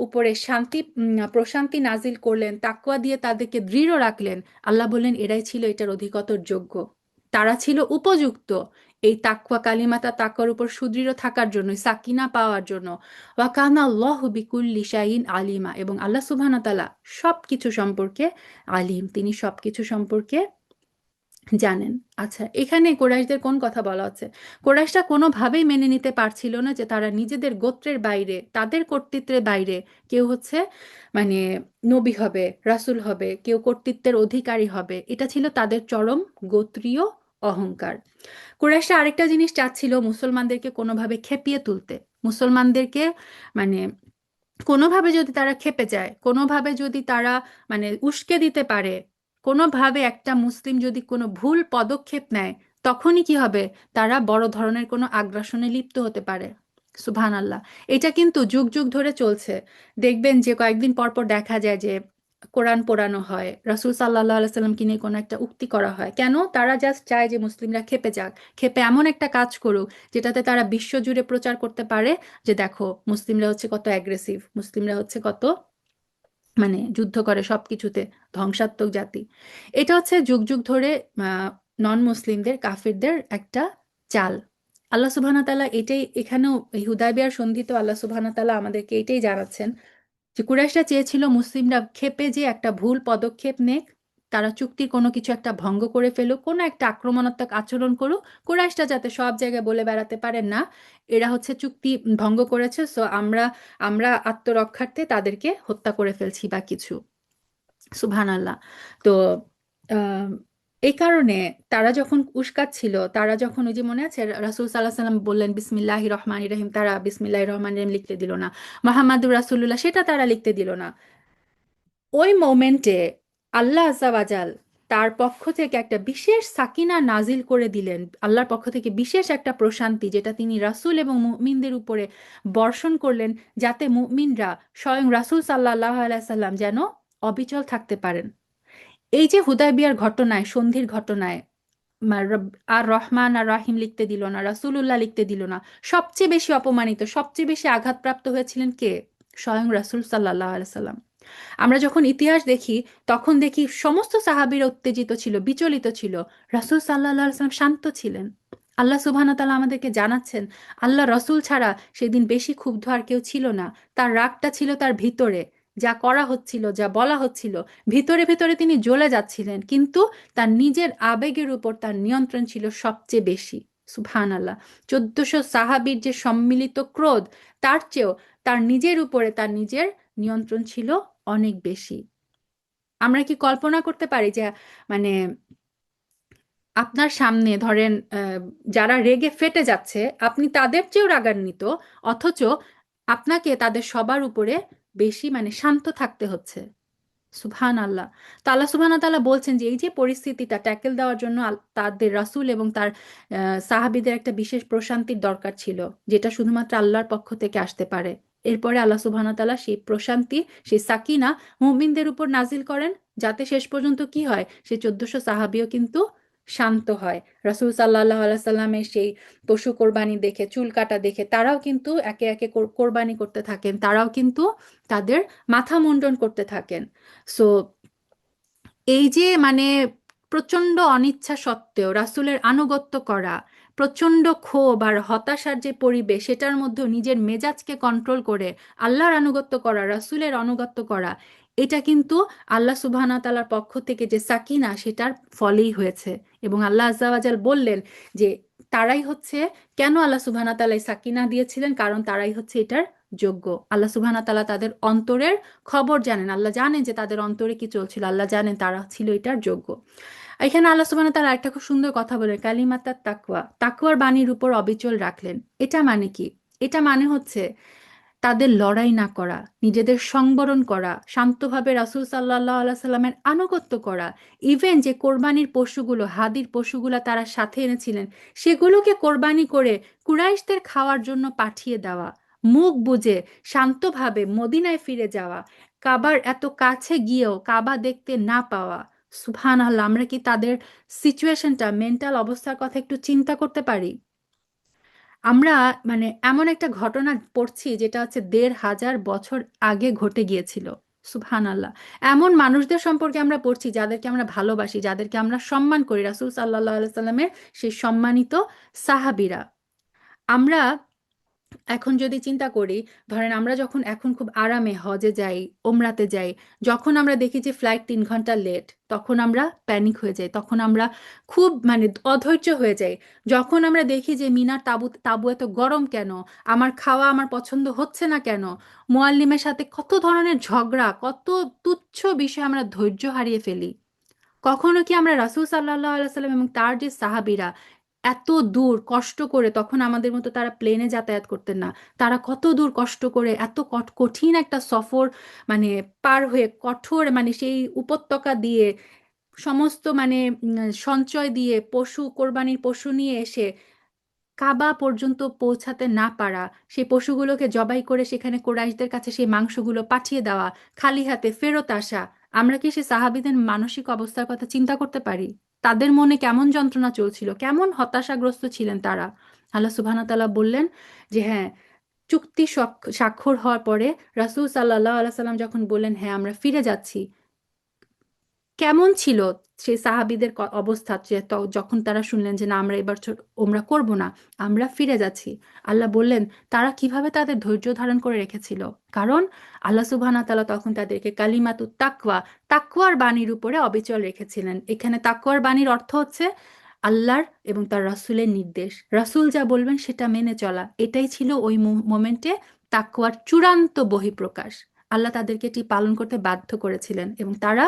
উপরে শান্তি প্রশান্তি নাজিল করলেন, তাকওয়া দিয়ে তাদেরকে দৃঢ় রাখলেন। আল্লাহ বললেন এরাই ছিল এটার অধিকতর যোগ্য, তারা ছিল উপযুক্ত এই তাকওয়া কালিমাতা তাকওয়ার উপর সুদৃঢ় থাকার জন্য, সাকিনা পাওয়ার জন্য। ওয়া কানা আল্লাহু বিকুল্লি শাইইন আলিমা এবং আল্লাহ সুবহানাহু ওয়া তাআলা সবকিছু সম্পর্কে আলিম, তিনি সবকিছু সম্পর্কে জানেন। আচ্ছা, এখানে কোরাইশদের কোন কথা বলা হচ্ছে? কোরাইশরা কোনোভাবেই মেনে নিতে পারছিল না যে তারা নিজেদের গোত্রের বাইরে, তাদের কর্তৃত্বের বাইরে কেউ হচ্ছে মানে নবী হবে, রাসূল হবে, কেউ কর্তৃত্বের অধিকারী হবে। এটা ছিল তাদের চরম গোত্রীয় অহংকার। কুরাইশরা আরেকটা জিনিস চাচ্ছিল, মুসলমানদেরকে কোনোভাবে খেপিয়ে তুলতে। মুসলমানদেরকে মানে কোনোভাবে যদি তারা খেপে যায়, কোনোভাবে যদি তারা উস্কে দিতে পারে, কোনোভাবে একটা মুসলিম যদি কোনো ভুল পদক্ষেপ নেয়, তখনই কি হবে? তারা বড় ধরনের কোনো আগ্রাসনে লিপ্ত হতে পারে। সুবহান আল্লাহ। এটা কিন্তু যুগ যুগ ধরে চলছে। দেখবেন যে কয়েকদিন পর পর দেখা যায় যে কোরআন পোড়ানো হয়, রাসূল সাল্লাল্লাহু আলাইহি সাল্লামকে নিয়ে কোনো একটা উক্তি করা হয়। কেন? তারা জাস্ট চায় যে মুসলিমরা খেপে যাক, খেপে এমন একটা কাজ করুক যেটাতে তারা বিশ্বজুড়ে প্রচার করতে পারে যে দেখো মুসলিমরা হচ্ছে কত অ্যাগ্রেসিভ, মুসলিমরা হচ্ছে কত যুদ্ধ করে সবকিছুতে, ধ্বংসাত্মক জাতি। এটা হচ্ছে যুগ যুগ ধরে নন মুসলিমদের, কাফিরদের একটা চাল। আল্লাহ সুবহানাহু ওয়া তাআলা এটাই এখানেও, এই হুদায়বিয়ার সন্ধিতে আল্লাহ সুবহানাহু ওয়া তাআলা আমাদেরকে এটাই জানাচ্ছেন যে কুরাইশরা চেয়েছিল মুসলিমরা খেপে যে একটা ভুল পদক্ষেপ নেক, তারা চুক্তির কোনো কিছু একটা ভঙ্গ করে ফেলুক, কোনো একটা আক্রমণাত্মক আচরণ করুক। কুরাইশরা যাতে সব জায়গায় বলে বেড়াতে পারেন না এরা হচ্ছে চুক্তি ভঙ্গ করেছে, সো আমরা আমরা আত্মরক্ষার্থে তাদেরকে হত্যা করে ফেলছি বা কিছু। সুবহানাল্লাহ। তো আহ, এই কারণে তারা যখন উস্কাচ্ছিল, তারা যখন ওই যে মনে আছে রাসূল সাল্লাল্লাহু আলাইহি সাল্লাম বললেন বিসমিল্লাহির রহমানির রহিম, তারা বিসমিল্লাহির রহমানির রহিম লিখতে দিল না। মোহাম্মদুর রাসূলুল্লাহ, সেটা তারা লিখতে দিল না। ওই মোমেন্টে আল্লাহ আজাওয়াজাল তার পক্ষ থেকে একটা বিশেষ সাকিনা নাজিল করে দিলেন, আল্লাহর পক্ষ থেকে বিশেষ একটা প্রশান্তি যেটা তিনি রাসূল এবং মুমিনদের উপরে বর্ষণ করলেন, যাতে মুমিনরা স্বয়ং রাসূল সাল্লাল্লাহু আলাইহি সাল্লাম যেন অবিচল থাকতে পারেন। এই যে হুদায়বিয়ার ঘটনায়, সন্ধির ঘটনায় আর রহমান আর রাহিম লিখতে দিল না, রাসূলুল্লাহ লিখতে দিল না, সবচেয়ে বেশি অপমানিত, সবচেয়ে বেশি আঘাতপ্রাপ্ত হয়েছিলেন কে? স্বয়ং রাসূল সাল্লাল্লাহু আলাইহি সাল্লাম। আমরা যখন ইতিহাস দেখি তখন দেখি সমস্ত সাহাবীরা উত্তেজিত ছিল, বিচলিত ছিল, রাসূল সাল্লাল্লাহু আলাইহি সাল্লাম শান্ত ছিলেন। আল্লাহ সুবহানাহু ওয়া তাআলা আমাদেরকে জানাচ্ছেন আল্লাহ রসূল ছাড়া সেদিন বেশি ক্ষুব্ধ আর কেউ ছিল না। তার রাগটা ছিল তার ভিতরে, যা করা হচ্ছিল, যা বলা হচ্ছিল, ভিতরে ভিতরে তিনি জ্বলে যাচ্ছিলেন, কিন্তু তার নিজের আবেগের উপর তার নিয়ন্ত্রণ ছিল সবচেয়ে বেশি। সুবহান আল্লাহ। 1400 সাহাবীর যে সম্মিলিত ক্রোধ, তার চেয়েও তার নিজের উপরে তার নিজের নিয়ন্ত্রণ ছিল অনেক বেশি। আমরা কি কল্পনা করতে পারি যে মানে আপনার সামনে ধরেন যারা রেগে ফেটে যাচ্ছে, আপনি তাদের চেয়েও রাগান্বিত, অথচ আপনাকে তাদের সবার উপরে বেশি শান্ত থাকতে হচ্ছে। সুবহান আল্লাহ। তো আল্লাহ সুবহান তাআলা বলছেন যে এই যে পরিস্থিতিটা ট্যাকেল দেওয়ার জন্য তাদের রাসূল এবং তার সাহাবীদের একটা বিশেষ প্রশান্তির দরকার ছিল, যেটা শুধুমাত্র আল্লাহর পক্ষ থেকে আসতে পারে। এরপরে আল্লাহ সুবহান তাআলা সেই প্রশান্তি, সেই সাকিনা মুমিনদের উপর নাজিল করেন, যাতে শেষ পর্যন্ত কি হয়, সেই 1400 সাহাবীও কিন্তু শান্ত হয়। রাসূল সাল্লাল্লাহু আলাইহি সাল্লামের সেই পশু কোরবানি দেখে, চুল কাটা দেখে তারাও কিন্তু একে একে কোরবানি করতে থাকেন, তারাও কিন্তু তাদের মাথা মুন্ডন করতে থাকেন। সো এই যে প্রচণ্ড অনিচ্ছা সত্ত্বেও রাসূলের আনুগত্য করা, প্রচণ্ড ক্ষোভ আর হতাশার যে পরিবেশ, সেটার মধ্যেও নিজের মেজাজকে কন্ট্রোল করে আল্লাহর আনুগত্য করা, রাসূলের আনুগত্য করা, এটা কিন্তু আল্লাহ সুবহানাহু ওয়া তাআলার পক্ষ থেকে যে সাকিনা, সেটার ফলেই হয়েছে। এবং আল্লাহ আজ্জা ওয়া জাল বললেন যে তারাই হচ্ছে, কেন আল্লাহ সুবহানাহু ওয়া তাআলা এই সাকিনা দিয়েছিলেন? কারণ তারাই হচ্ছে এটার যোগ্য। আল্লাহ সুবহানাহু ওয়া তাআলা তাদের অন্তরের খবর জানেন, আল্লাহ জানেন যে তাদের অন্তরে কি চলছিল, আল্লাহ জানেন তারা ছিল এটার যোগ্য। এখানে আল্লাহ সুবহানাহু ওয়া তাআলা একটা খুব সুন্দর কথা বলেন, কালিমাতাত তাকওয়া, তাকওয়ার বাণীর উপর অবিচল রাখলেন। এটা মানে কি? এটা মানে হচ্ছে তাদের লড়াই না করা, নিজেদের সংবরণ করা, শান্তভাবে রাসূল সাল্লাল্লাহু আলাইহি সাল্লামের আনুগত্য করা। ইভেন যে কোরবানির পশুগুলো, হাদির পশুগুলো তারা সাথে এনেছিলেন, সেগুলোকে কোরবানি করে কুরাইশদের খাওয়ার জন্য পাঠিয়ে দেওয়া, মুখ বুজে শান্তভাবে মদিনায় ফিরে যাওয়া, কাবার এত কাছে গিয়েও কাবা দেখতে না পাওয়া। সুবহানাল্লাহ। আমরা কি তাদের সিচুয়েশনটা, মেন্টাল অবস্থার কথা একটু চিন্তা করতে পারি? আমরা এমন একটা ঘটনা পড়ছি যেটা হচ্ছে 1500 বছর আগে ঘটে গিয়েছিল। সুবহানাল্লাহ। এমন মানুষদের সম্পর্কে আমরা পড়ছি যাদেরকে আমরা ভালোবাসি, যাদেরকে আমরা সম্মান করি, রাসূল সাল্লাল্লাহু আলাইহি সাল্লামের সেই সম্মানিত সাহাবীরা। আমরা এখন যদি চিন্তা করি, ধরেন আমরা যখন এখন খুব আরামে হজে যাই, ওমরাতে যাই, যখন আমরা দেখি যে ফ্লাইট 3 ঘন্টা লেট, তখন আমরা প্যানিক হয়ে যাই, তখন আমরা খুব মানে অধৈর্য হয়ে যাই। যখন আমরা দেখি যে মিনার তাবু তাবু এত গরম কেন, আমার খাওয়া আমার পছন্দ হচ্ছে না কেন, মুআল্লিমের সাথে কত ধরনের ঝগড়া, কত তুচ্ছ বিষয়ে আমরা ধৈর্য হারিয়ে ফেলি। কখনো কি আমরা রাসূল সাল্লাল্লাহু আলাইহি সাল্লাম এবং তার যে সাহাবীরা এত দূর কষ্ট করে, তখন আমাদের মতো তারা প্লেনে যাতায়াত করতেন না, তারা কত দূর কষ্ট করে এত কঠিন একটা সফর মানে পার হয়ে, কঠোর মানে সেই উপত্যকা দিয়ে সমস্ত মানে সঞ্চয় দিয়ে পশু, কোরবানির পশু নিয়ে এসে কাবা পর্যন্ত পৌঁছাতে না পারা, সেই পশুগুলোকে জবাই করে সেখানে কোরাইশদের কাছে সেই মাংসগুলো পাঠিয়ে দেওয়া, খালি হাতে ফেরত আসা। আমরা কি সে সাহাবীদের মানসিক অবস্থার কথা চিন্তা করতে পারি? তাদের মনে কেমন যন্ত্রণা চলছিল, কেমন হতাশাগ্রস্ত ছিলেন তারা। আল্লাহ সুবহানাহু ওয়া তাআলা বললেন যে হ্যাঁ, চুক্তি স্বাক্ষর হওয়ার পরে রাসূল সাল্লাল্লাহু আলাইহি সাল্লাম যখন বললেন হ্যাঁ আমরা ফিরে যাচ্ছি, কেমন ছিল সেই সাহাবীদের অবস্থা, যে যখন তারা শুনলেন যে না আমরা এবার ওমরা করব না, আমরা ফিরে যাচ্ছি। আল্লাহ বললেন তারা কিভাবে তাদের ধৈর্য ধারণ করে রেখেছিল। কারণ আল্লাহ সুবহানাহু ওয়া তাআলা তখন তাদেরকে কালিমাতুত তাকওয়া, তাকওয়ার বাণীর উপরে অবিচল রেখেছিলেন। এখানে তাকওয়ার বাণীর অর্থ হচ্ছে আল্লাহর এবং তার রাসূলের নির্দেশ, রাসূল যা বলবেন সেটা মেনে চলা। এটাই ছিল ওই মোমেন্টে তাকওয়ার চূড়ান্ত বহিঃপ্রকাশ। আল্লাহ তাদেরকে এটি পালন করতে বাধ্য করেছিলেন এবং তারা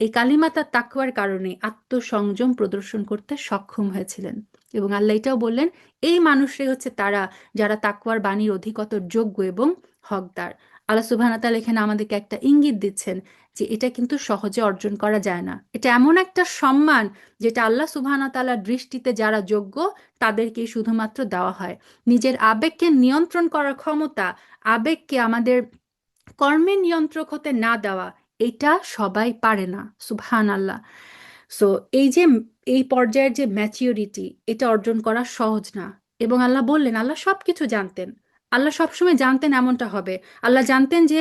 এই কালিমাতা তাকওয়ার কারণে আত্মসংযম প্রদর্শন করতে সক্ষম হয়েছিলেন। এবং আল্লাহ এটাও বললেন এই মানুষরাই হচ্ছে তারা যারা তাকওয়ার বাণীর অধিকতর যোগ্য এবং হকদার। আল্লাহ সুবহানাহু ওয়া তাআলা এখানে আমাদেরকে একটা ইঙ্গিত দিচ্ছেন যে এটা কিন্তু সহজে অর্জন করা যায় না। এটা এমন একটা সম্মান যেটা আল্লাহ সুবহানাহু ওয়া তাআলার দৃষ্টিতে যারা যোগ্য তাদেরকেই শুধুমাত্র দেওয়া হয়। নিজের আবেগকে নিয়ন্ত্রণ করার ক্ষমতা, আবেগকে আমাদের কর্মের নিয়ন্ত্রক হতে না দেওয়া, এটা সবাই পারে না। সুবহান আল্লাহ। সো এই যে এই পর্যায়ের যে ম্যাচিউরিটি, এটা অর্জন করা সহজ না। এবং আল্লাহ বললেন আল্লাহ সবকিছু জানতেন, আল্লাহ সবসময় জানতেন এমনটা হবে। আল্লাহ জানতেন যে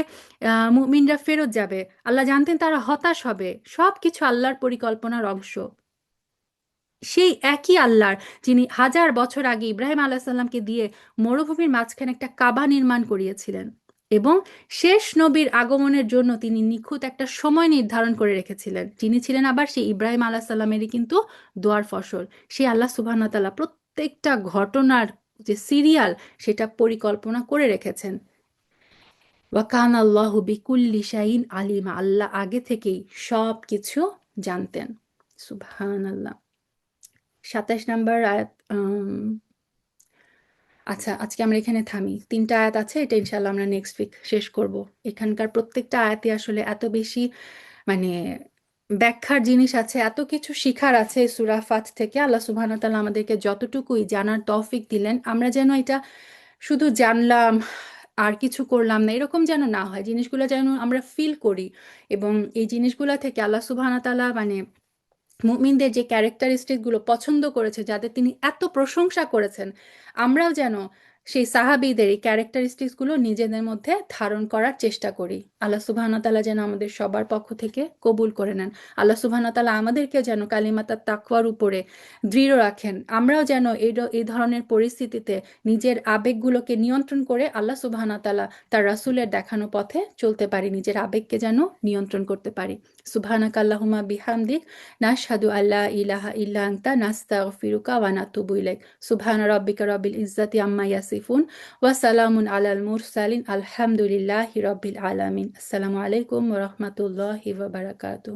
মুমিনরা ফেরত যাবে, আল্লাহ জানতেন তারা হতাশ হবে, সবকিছু আল্লাহর পরিকল্পনার অংশ। সেই একই আল্লাহর যিনি 1000 বছর আগে ইব্রাহিম আলাইসাল্লামকে দিয়ে মরুভূমির মাঝখানে একটা কাবা নির্মাণ করিয়েছিলেন এবং শেষ নবীর আগমনের জন্য তিনি নিখুঁত একটা সময় নির্ধারণ করে রেখেছিলেন, যিনি ছিলেন আবার সেই ইব্রাহিম আলাইসাল্লামেরই কিন্তু দোয়ার ফসল। সেই আল্লাহ সুবহানাহু ওয়া তাআলা প্রত্যেকটা ঘটনার যে সিরিয়াল, সেটা পরিকল্পনা করে রেখেছেন। ওয়াকান আল্লাহু বিকুল্লি শাইইন আলিমা, আল্লাহ আগে থেকেই সব কিছু জানতেন। সুবহানাল্লাহ। 27 নম্বর আয়াত। আচ্ছা, আজকে আমরা এখানে থামি। 3টা আয়াত আছে, এটা ইনশাল্লাহ আমরা নেক্সট উইক শেষ করব। এখানকার প্রত্যেকটা আয়াতে আসলে এত বেশি মানে ব্যাখ্যার জিনিস আছে, এত কিছু শিখার আছে এই সূরা ফাত থেকে। আল্লাহ সুবহানাহু ওয়া তাআলা আমাদেরকে যতটুকুই জানার তৌফিক দিলেন, আমরা যেন এটা শুধু জানলাম আর কিছু করলাম না, এরকম যেন না হয়। জিনিসগুলো যেন আমরা ফিল করি এবং এই জিনিসগুলো থেকে আল্লাহ সুবহানাহু ওয়া তাআলা মানে মুমিনদের যে ক্যারেক্টারিস্টিক গুলো পছন্দ করেছে, যাদের তিনি এত প্রশংসা করেছেন, আমরাও যেন সেই সাহাবীদের এই ক্যারেক্টারিস্টিক্স গুলো নিজেদের মধ্যে ধারণ করার চেষ্টা করি। আল্লাহ সুবহানাহু ওয়া তাআলা যেন আমাদের সবার পক্ষ থেকে কবুল করে নেন। আল্লাহ সুবহানাহু ওয়া তাআলা আমাদেরকে যেন কালিমাতাত তাকওয়ার উপরে দৃঢ় রাখেন। আমরাও যেন এই ধরনের পরিস্থিতিতে নিজের আবেগগুলোকে নিয়ন্ত্রণ করে আল্লাহ সুবহানাহু ওয়া তাআলা তার রাসূলের দেখানো পথে চলতে পারি, নিজের আবেগকে যেন নিয়ন্ত্রণ করতে পারি। সুবহানাকা আল্লাহুম্মা বিহামদিক নাশহাদু আল্লা ইলাহা ইল্লা আনতা নাস্তাগফিরুকা ওয়া নাতুবু ইলাইক। সুবহানা রাব্বিকা রাব্বিল ইজ্জাতি আম্মা ইয়াসিফুন ওয়া সালামুন আলাল মুরসালিন আলহামদুলিল্লাহি রাব্বিল আলামিন। আসসালামু আলাইকুম ওয়া রাহমাতুল্লাহি ওয়া বারাকাতুহু।